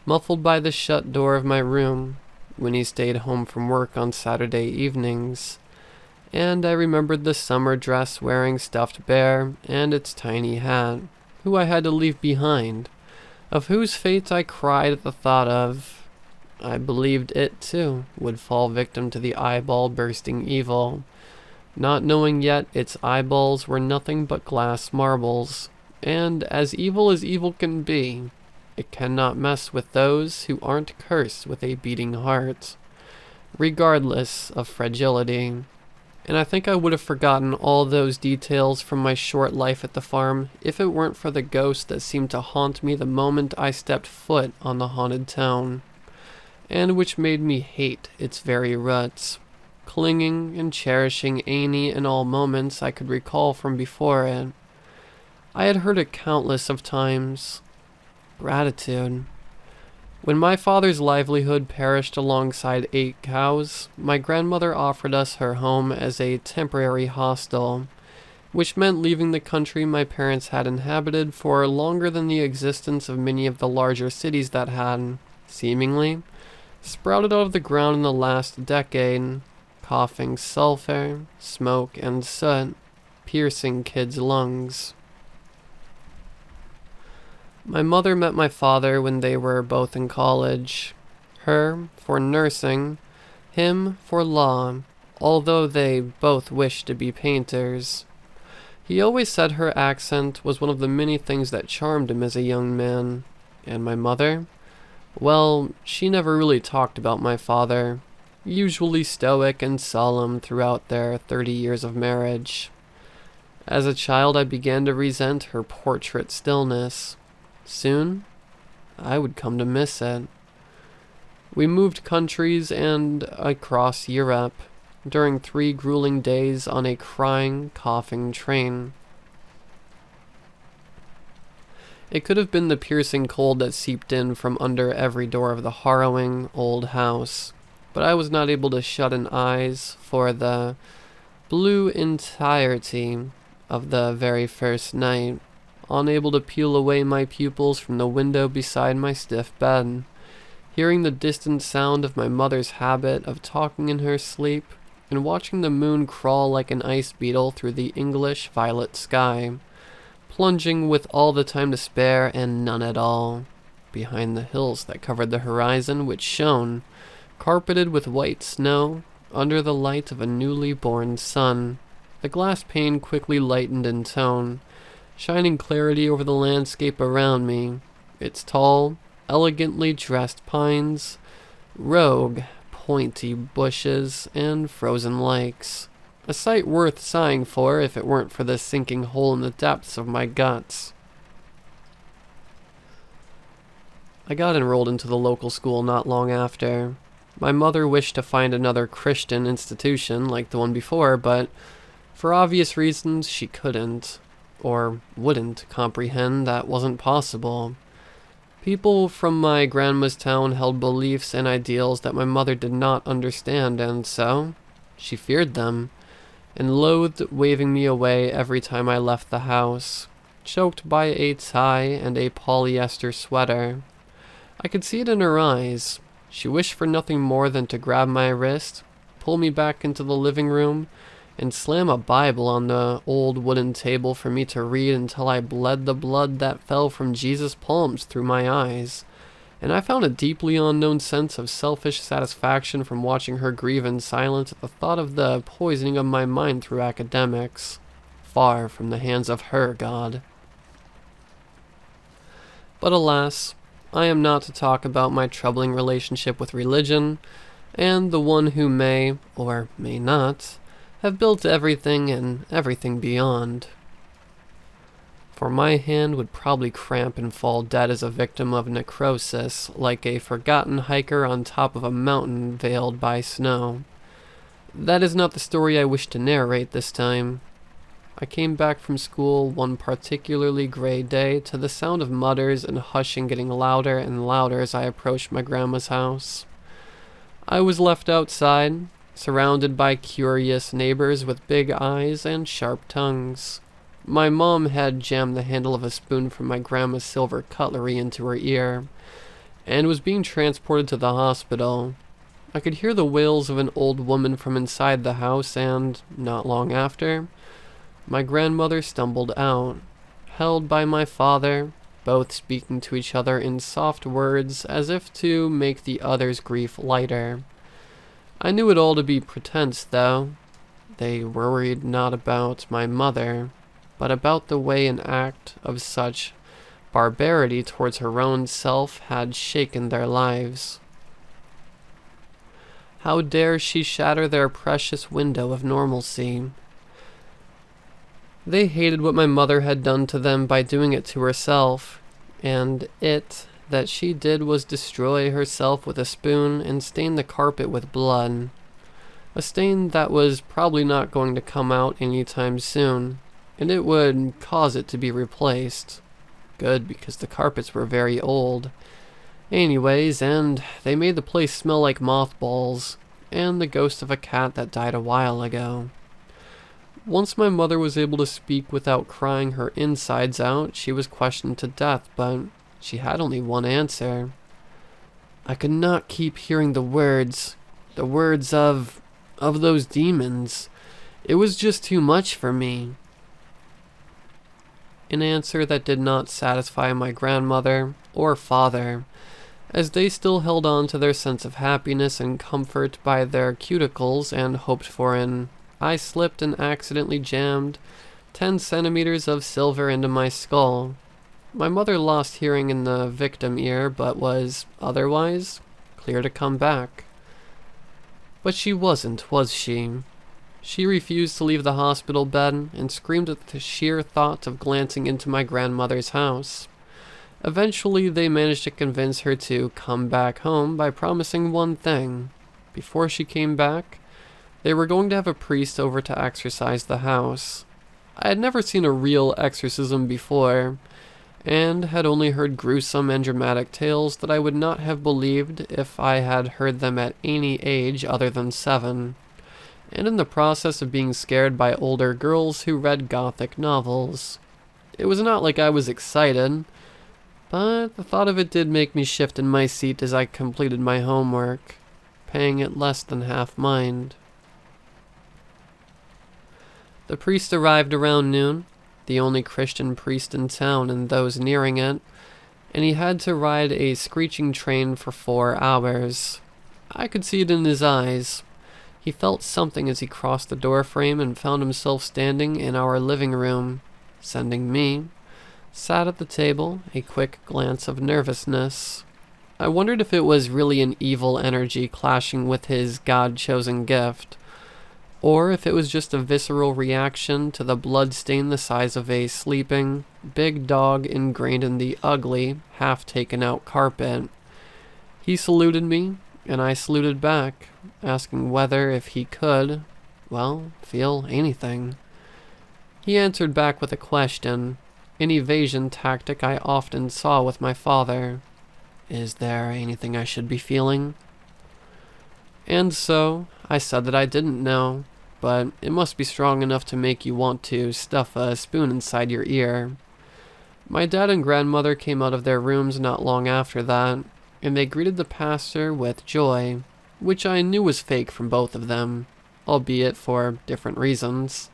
muffled by the shut door of my room, when he stayed home from work on Saturday evenings. And I remembered the summer dress wearing stuffed bear and its tiny hat, who I had to leave behind, of whose fate I cried at the thought of. I believed it, too, would fall victim to the eyeball-bursting evil, not knowing yet its eyeballs were nothing but glass marbles, and as evil can be, it cannot mess with those who aren't cursed with a beating heart, regardless of fragility. And I think I would have forgotten all those details from my short life at the farm if it weren't for the ghost that seemed to haunt me the moment I stepped foot on the haunted town, and which made me hate its very ruts, clinging and cherishing any and all moments I could recall from before it. I had heard it countless of times. Gratitude. When my father's livelihood perished alongside 8 cows, my grandmother offered us her home as a temporary hostel, which meant leaving the country my parents had inhabited for longer than the existence of many of the larger cities that had, seemingly, sprouted out of the ground in the last decade, coughing sulfur, smoke, and soot, piercing kids' lungs. My mother met my father when they were both in college, her for nursing, him for law, although they both wished to be painters. He always said her accent was one of the many things that charmed him as a young man, and my mother? Well, she never really talked about my father, usually stoic and solemn throughout their 30 years of marriage. As a child, I began to resent her portrait stillness. Soon, I would come to miss it. We moved countries and across Europe during 3 grueling days on a crying, coughing train. It could have been the piercing cold that seeped in from under every door of the harrowing old house, but I was not able to shut an eyes for the blue entirety of the very first night, unable to peel away my pupils from the window beside my stiff bed, hearing the distant sound of my mother's habit of talking in her sleep, and watching the moon crawl like an ice beetle through the English violet sky, plunging with all the time to spare and none at all, behind the hills that covered the horizon, which shone, carpeted with white snow, under the light of a newly born sun. The glass pane quickly lightened in tone, shining clarity over the landscape around me, its tall, elegantly dressed pines, rogue, pointy bushes, and frozen lakes. A sight worth sighing for if it weren't for this sinking hole in the depths of my guts. I got enrolled into the local school not long after. My mother wished to find another Christian institution like the one before, but for obvious reasons she couldn't, or wouldn't, comprehend that wasn't possible. People from my grandma's town held beliefs and ideals that my mother did not understand, and so she feared them, and loathed waving me away every time I left the house, choked by a tie and a polyester sweater. I could see it in her eyes. She wished for nothing more than to grab my wrist, pull me back into the living room, and slam a Bible on the old wooden table for me to read until I bled the blood that fell from Jesus' palms through my eyes. And I found a deeply unknown sense of selfish satisfaction from watching her grieve in silence at the thought of the poisoning of my mind through academics, far from the hands of her God. But alas, I am not to talk about my troubling relationship with religion, and the one who may, or may not, have built everything and everything beyond. For my hand would probably cramp and fall dead as a victim of necrosis, like a forgotten hiker on top of a mountain veiled by snow. That is not the story I wish to narrate this time. I came back from school one particularly gray day to the sound of mutters and hushing getting louder and louder as I approached my grandma's house. I was left outside, surrounded by curious neighbors with big eyes and sharp tongues. My mom had jammed the handle of a spoon from my grandma's silver cutlery into her ear, and was being transported to the hospital. I could hear the wails of an old woman from inside the house, and, not long after, my grandmother stumbled out, held by my father, both speaking to each other in soft words as if to make the other's grief lighter. I knew it all to be pretense, though. They worried not about my mother, but about the way an act of such barbarity towards her own self had shaken their lives. How dare she shatter their precious window of normalcy? They hated what my mother had done to them by doing it to herself, and it that she did was destroy herself with a spoon and stain the carpet with blood. A stain that was probably not going to come out anytime soon, and it would cause it to be replaced. Good, because the carpets were very old. Anyways, and they made the place smell like mothballs, and the ghost of a cat that died a while ago. Once my mother was able to speak without crying her insides out, she was questioned to death, but she had only one answer. I could not keep hearing the words of those demons. It was just too much for me. An answer that did not satisfy my grandmother or father, as they still held on to their sense of happiness and comfort by their cuticles and hoped for an I slipped and accidentally jammed 10 centimeters of silver into my skull. My mother lost hearing in the victim ear, but was, otherwise, clear to come back. But she wasn't, was she? She refused to leave the hospital bed and screamed at the sheer thought of glancing into my grandmother's house. Eventually, they managed to convince her to come back home by promising one thing. Before she came back, they were going to have a priest over to exorcise the house. I had never seen a real exorcism before, and had only heard gruesome and dramatic tales that I would not have believed if I had heard them at any age other than 7, and in the process of being scared by older girls who read gothic novels. It was not like I was excited, but the thought of it did make me shift in my seat as I completed my homework, paying it less than half mind. The priest arrived around noon, the only Christian priest in town and those nearing it, and he had to ride a screeching train for 4 hours. I could see it in his eyes. He felt something as he crossed the doorframe and found himself standing in our living room, sending me, sat at the table, a quick glance of nervousness. I wondered if it was really an evil energy clashing with his God-chosen gift, or if it was just a visceral reaction to the blood stain the size of a sleeping, big dog ingrained in the ugly, half-taken-out carpet. He saluted me, and I saluted back, asking whether, if he could, feel anything. He answered back with a question, an evasion tactic I often saw with my father. Is there anything I should be feeling? And so, I said that I didn't know, but it must be strong enough to make you want to stuff a spoon inside your ear. My dad and grandmother came out of their rooms not long after that, and they greeted the pastor with joy, which I knew was fake from both of them, albeit for different reasons.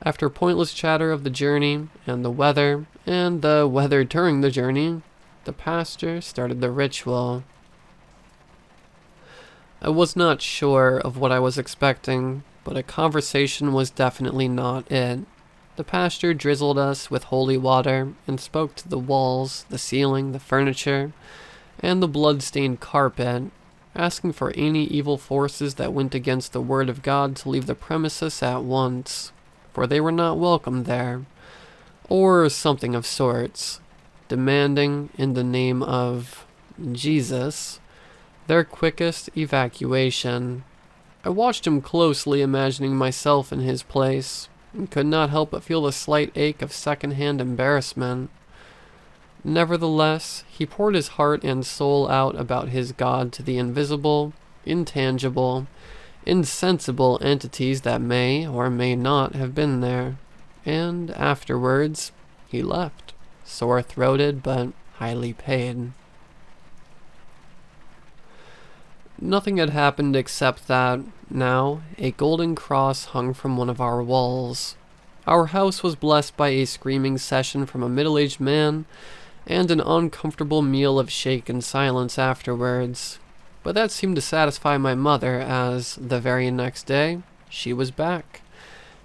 After pointless chatter of the journey, and the weather during the journey, the pastor started the ritual. I was not sure of what I was expecting, but a conversation was definitely not it. The pastor drizzled us with holy water and spoke to the walls, the ceiling, the furniture, and the blood-stained carpet, asking for any evil forces that went against the word of God to leave the premises at once, for they were not welcome there, or something of sorts, demanding, in the name of Jesus, their quickest evacuation. I watched him closely, imagining myself in his place, and could not help but feel the slight ache of second-hand embarrassment. Nevertheless, he poured his heart and soul out about his God to the invisible, intangible, insensible entities that may or may not have been there, and afterwards, he left, sore-throated but highly paid. Nothing had happened except that, now, a golden cross hung from one of our walls. Our house was blessed by a screaming session from a middle-aged man, and an uncomfortable meal of shaken silence afterwards. But that seemed to satisfy my mother, as, the very next day, she was back,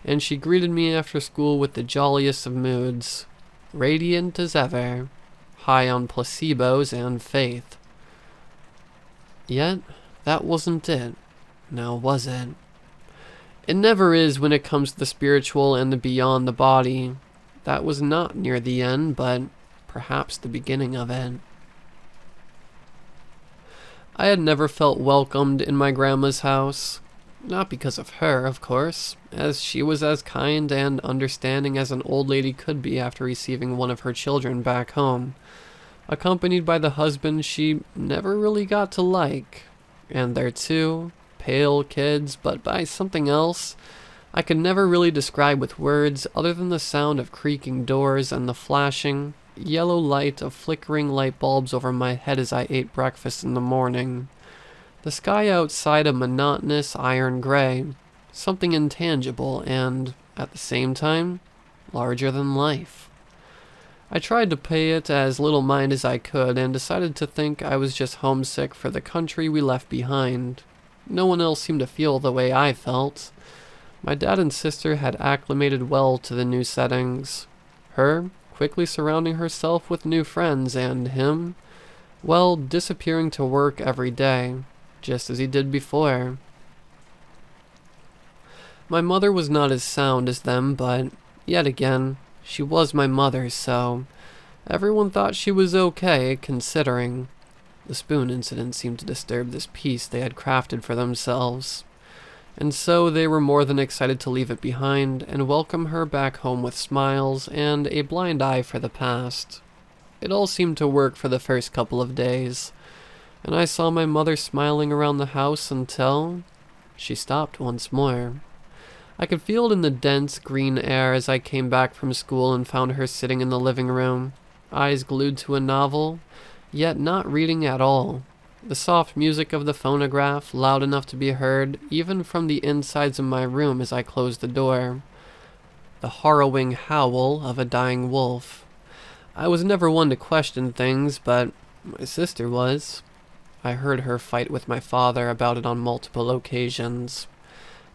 and she greeted me after school with the jolliest of moods, radiant as ever, high on placebos and faith. Yet, that wasn't it, now was it? It never is when it comes to the spiritual and the beyond the body. That was not near the end, but perhaps the beginning of it. I had never felt welcomed in my grandma's house. Not because of her, of course, as she was as kind and understanding as an old lady could be after receiving one of her children back home, accompanied by the husband she never really got to like, and their 2 pale kids, but by something else I could never really describe with words other than the sound of creaking doors and the flashing, yellow light of flickering light bulbs over my head as I ate breakfast in the morning. The sky outside a monotonous iron gray, something intangible and, at the same time, larger than life. I tried to pay it as little mind as I could and decided to think I was just homesick for the country we left behind. No one else seemed to feel the way I felt. My dad and sister had acclimated well to the new settings. Her, quickly surrounding herself with new friends, and him, disappearing to work every day, just as he did before. My mother was not as sound as them, but, yet again, she was my mother, so everyone thought she was okay, considering. The spoon incident seemed to disturb this peace they had crafted for themselves, and so they were more than excited to leave it behind and welcome her back home with smiles and a blind eye for the past. It all seemed to work for the first couple of days, and I saw my mother smiling around the house until she stopped once more. I could feel it in the dense green air as I came back from school and found her sitting in the living room, eyes glued to a novel, yet not reading at all. The soft music of the phonograph, loud enough to be heard even from the insides of my room as I closed the door. the harrowing howl of a dying wolf. I was never one to question things, but my sister was. I heard her fight with my father about it on multiple occasions.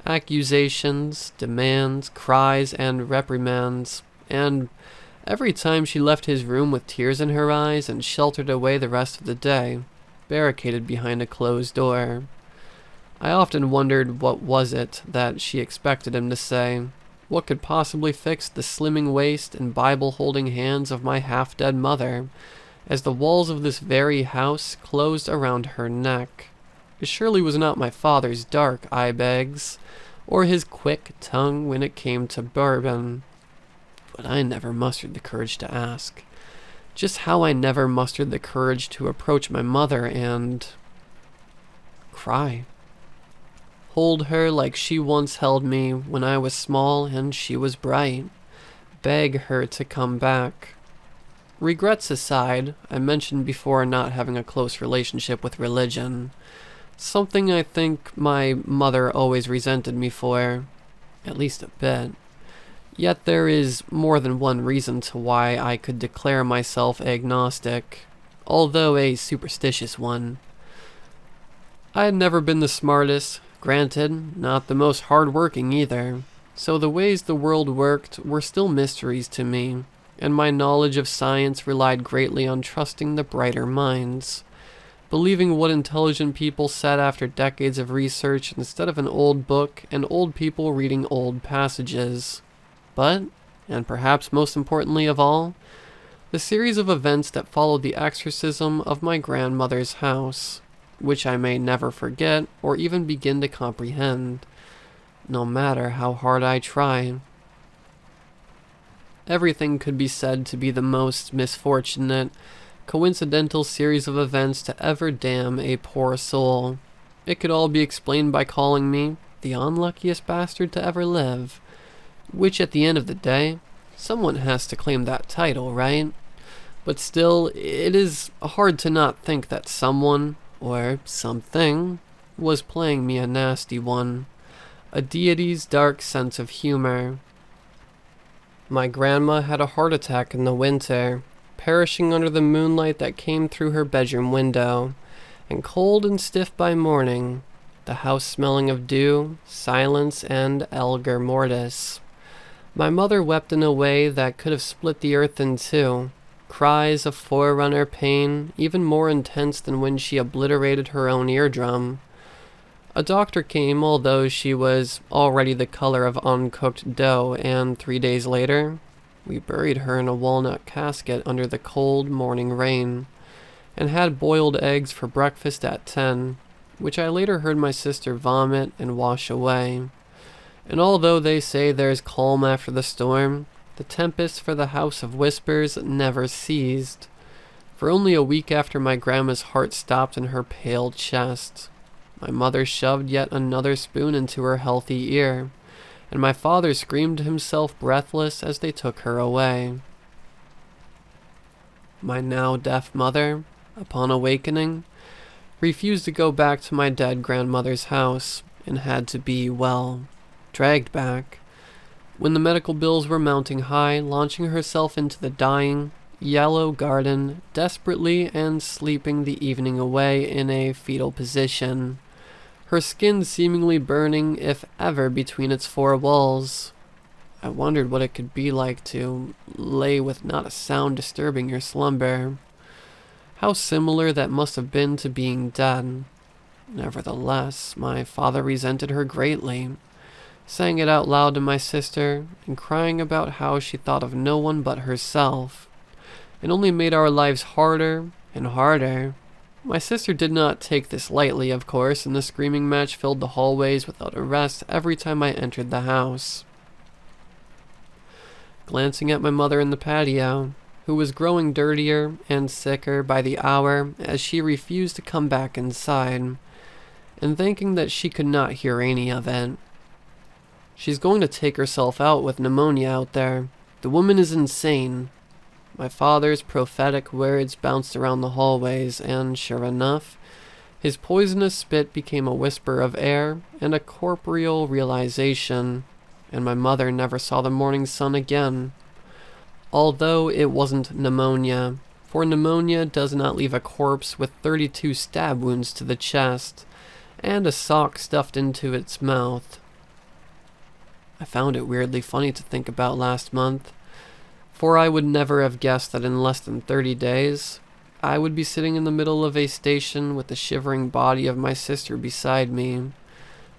Accusations, demands, cries, and reprimands, and every time she left his room with tears in her eyes and sheltered away the rest of the day, barricaded behind a closed door. I often wondered what was it that she expected him to say. What could possibly fix the slimming waist and Bible-holding hands of my half-dead mother, as the walls of this very house closed around her neck? It surely was not my father's dark eye bags, or his quick tongue when it came to bourbon. But I never mustered the courage to ask. Just how I never mustered the courage to approach my mother and cry. Hold her like she once held me when I was small and she was bright. Beg her to come back. Regrets aside, I mentioned before not having a close relationship with religion. Something I think my mother always resented me for, at least a bit. Yet there is more than one reason to why I could declare myself agnostic, although a superstitious one. I had never been the smartest, granted, not the most hard-working either, so the ways the world worked were still mysteries to me, and my knowledge of science relied greatly on trusting the brighter minds, believing what intelligent people said after decades of research instead of an old book and old people reading old passages. But, and perhaps most importantly of all, the series of events that followed the exorcism of my grandmother's house, which I may never forget or even begin to comprehend, no matter how hard I try. Everything could be said to be the most misfortunate, coincidental series of events to ever damn a poor soul. It could all be explained by calling me the unluckiest bastard to ever live, which at the end of the day, someone has to claim that title, right? But still, it is hard to not think that someone, or something, was playing me a nasty one, a deity's dark sense of humor. My grandma had a heart attack in the winter, perishing under the moonlight that came through her bedroom window, and cold and stiff by morning, the house smelling of dew, silence, and algor mortis. My mother wept in a way that could have split the earth in two, cries of forerunner pain even more intense than when she obliterated her own eardrum. A doctor came, although she was already the color of uncooked dough, and 3 days later, we buried her in a walnut casket under the cold morning rain, and had boiled eggs for breakfast at 10, which I later heard my sister vomit and wash away. And although they say there's calm after the storm, the tempest for the House of Whispers never ceased. For only a week after my grandma's heart stopped in her pale chest, my mother shoved yet another spoon into her healthy ear, and my father screamed himself breathless as they took her away. My now deaf mother, upon awakening, refused to go back to my dead grandmother's house, and had to be, well, dragged back. When the medical bills were mounting high, launching herself into the dying, yellow garden, desperately and sleeping the evening away in a fetal position, her skin seemingly burning, if ever, between its four walls. I wondered what it could be like to lay with not a sound disturbing your slumber. How similar that must have been to being dead. Nevertheless, my father resented her greatly, saying it out loud to my sister, and crying about how she thought of no one but herself. It only made our lives harder and harder. My sister did not take this lightly, of course, and the screaming match filled the hallways without a rest every time I entered the house. Glancing at my mother in the patio, who was growing dirtier and sicker by the hour as she refused to come back inside, and thinking that she could not hear any of it. She's going to take herself out with pneumonia out there. The woman is insane. My father's prophetic words bounced around the hallways, and sure enough, his poisonous spit became a whisper of air and a corporeal realization. and my mother never saw the morning sun again. Although it wasn't pneumonia, for pneumonia does not leave a corpse with 32 stab wounds to the chest and a sock stuffed into its mouth. I found it weirdly funny to think about last month, for I would never have guessed that in less than 30 days, I would be sitting in the middle of a station with the shivering body of my sister beside me,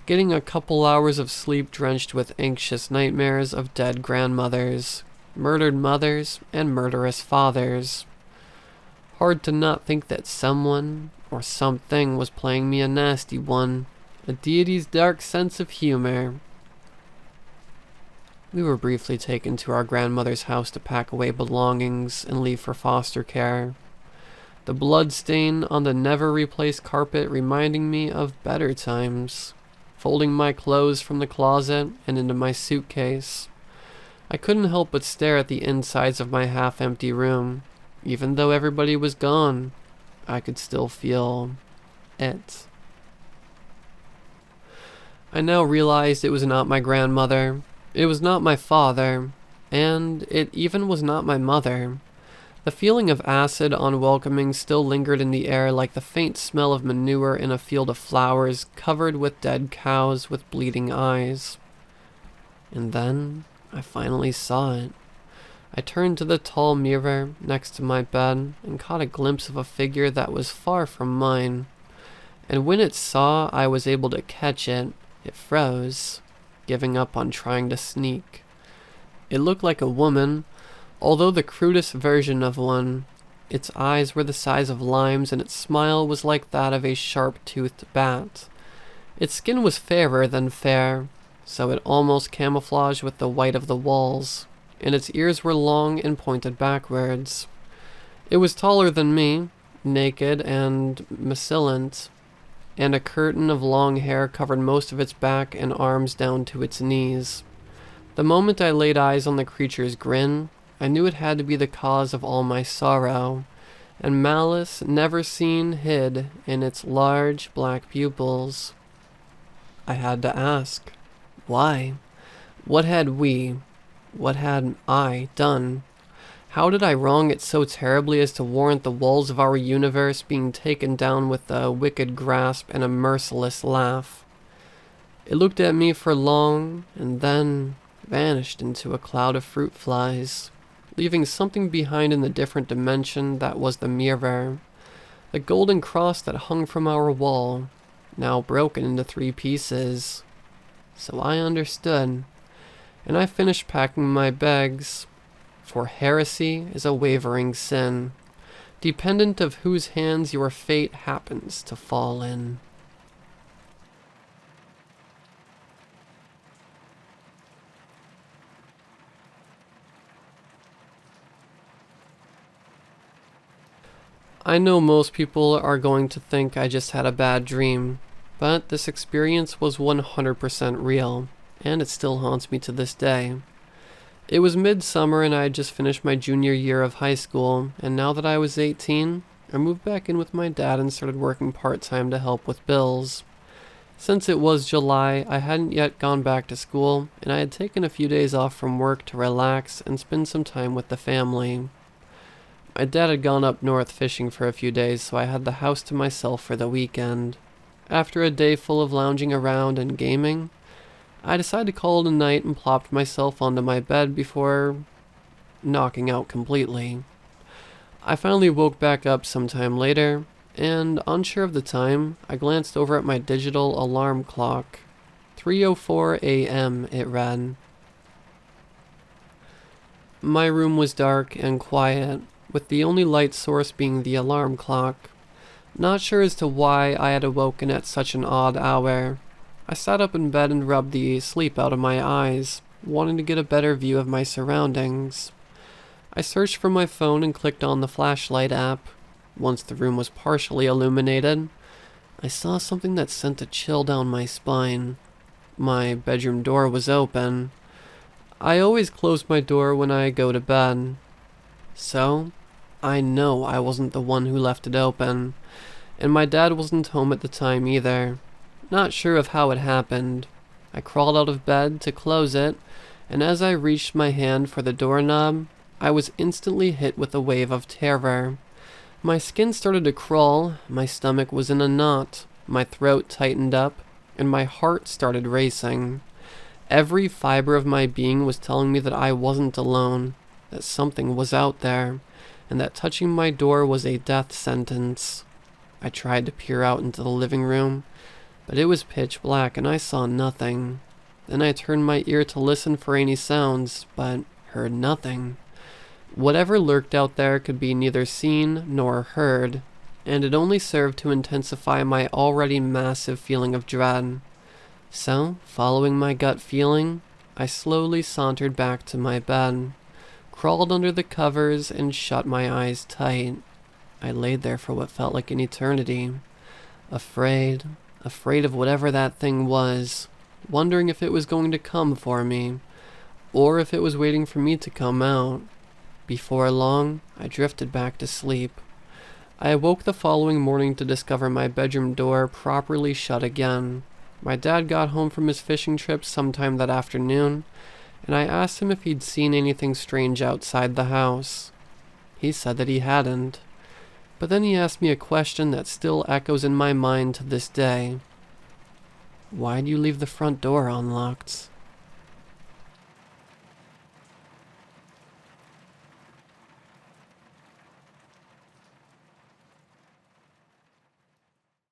getting a couple hours of sleep drenched with anxious nightmares of dead grandmothers, murdered mothers, and murderous fathers. Hard to not think that someone or something was playing me a nasty one, a deity's dark sense of humor. We were briefly taken to our grandmother's house to pack away belongings and leave for foster care. The blood stain on the never-replaced carpet reminding me of better times. Folding my clothes from the closet and into my suitcase, I couldn't help but stare at the insides of my half-empty room. Even though everybody was gone, I could still feel it. I now realized it was not my grandmother, it was not my father, and it even was not my mother. The feeling of acid unwelcoming still lingered in the air like the faint smell of manure in a field of flowers covered with dead cows with bleeding eyes. And then I finally saw it. I turned to the tall mirror next to my bed and caught a glimpse of a figure that was far from mine. And when it saw I was able to catch it, it froze, giving up on trying to sneak. It looked like a woman, although the crudest version of one. Its eyes were the size of limes and its smile was like that of a sharp-toothed bat. Its skin was fairer than fair, so it almost camouflaged with the white of the walls, and its ears were long and pointed backwards. It was taller than me, naked and macillent, and a curtain of long hair covered most of its back and arms down to its knees. The moment I laid eyes on the creature's grin, I knew it had to be the cause of all my sorrow, and malice never seen hid in its large black pupils. I had to ask, why? What had I done? How did I wrong it so terribly as to warrant the walls of our universe being taken down with a wicked grasp and a merciless laugh? It looked at me for long, and then vanished into a cloud of fruit flies, leaving something behind in the different dimension that was the mirror, the golden cross that hung from our wall, now broken into 3 pieces. So I understood, and I finished packing my bags, for heresy is a wavering sin, dependent of whose hands your fate happens to fall in. I know most people are going to think I just had a bad dream, but this experience was 100% real, and it still haunts me to this day. It was midsummer and I had just finished my junior year of high school, and now that I was 18, I moved back in with my dad and started working part-time to help with bills. Since it was July, I hadn't yet gone back to school, and I had taken a few days off from work to relax and spend some time with the family. My dad had gone up north fishing for a few days, so I had the house to myself for the weekend. After a day full of lounging around and gaming, I decided to call it a night and plopped myself onto my bed before knocking out completely. I finally woke back up sometime later, and unsure of the time, I glanced over at my digital alarm clock. 3:04 a.m. it read. My room was dark and quiet, with the only light source being the alarm clock. Not sure as to why I had awoken at such an odd hour. I sat up in bed and rubbed the sleep out of my eyes, wanting to get a better view of my surroundings. I searched for my phone and clicked on the flashlight app. Once the room was partially illuminated, I saw something that sent a chill down my spine. My bedroom door was open. I always close my door when I go to bed. So, I know I wasn't the one who left it open, and my dad wasn't home at the time either. Not sure of how it happened. I crawled out of bed to close it, and as I reached my hand for the doorknob, I was instantly hit with a wave of terror. My skin started to crawl, my stomach was in a knot, my throat tightened up, and my heart started racing. Every fiber of my being was telling me that I wasn't alone, that something was out there, and that touching my door was a death sentence. I tried to peer out into the living room, but it was pitch black and I saw nothing. Then I turned my ear to listen for any sounds, but heard nothing. Whatever lurked out there could be neither seen nor heard, and it only served to intensify my already massive feeling of dread. So, following my gut feeling, I slowly sauntered back to my bed, crawled under the covers, and shut my eyes tight. I laid there for what felt like an eternity, afraid of whatever that thing was, wondering if it was going to come for me, or if it was waiting for me to come out. Before long, I drifted back to sleep. I awoke the following morning to discover my bedroom door properly shut again. My dad got home from his fishing trip sometime that afternoon, and I asked him if he'd seen anything strange outside the house. He said that he hadn't, but then he asked me a question that still echoes in my mind to this day. Why'd you leave the front door unlocked?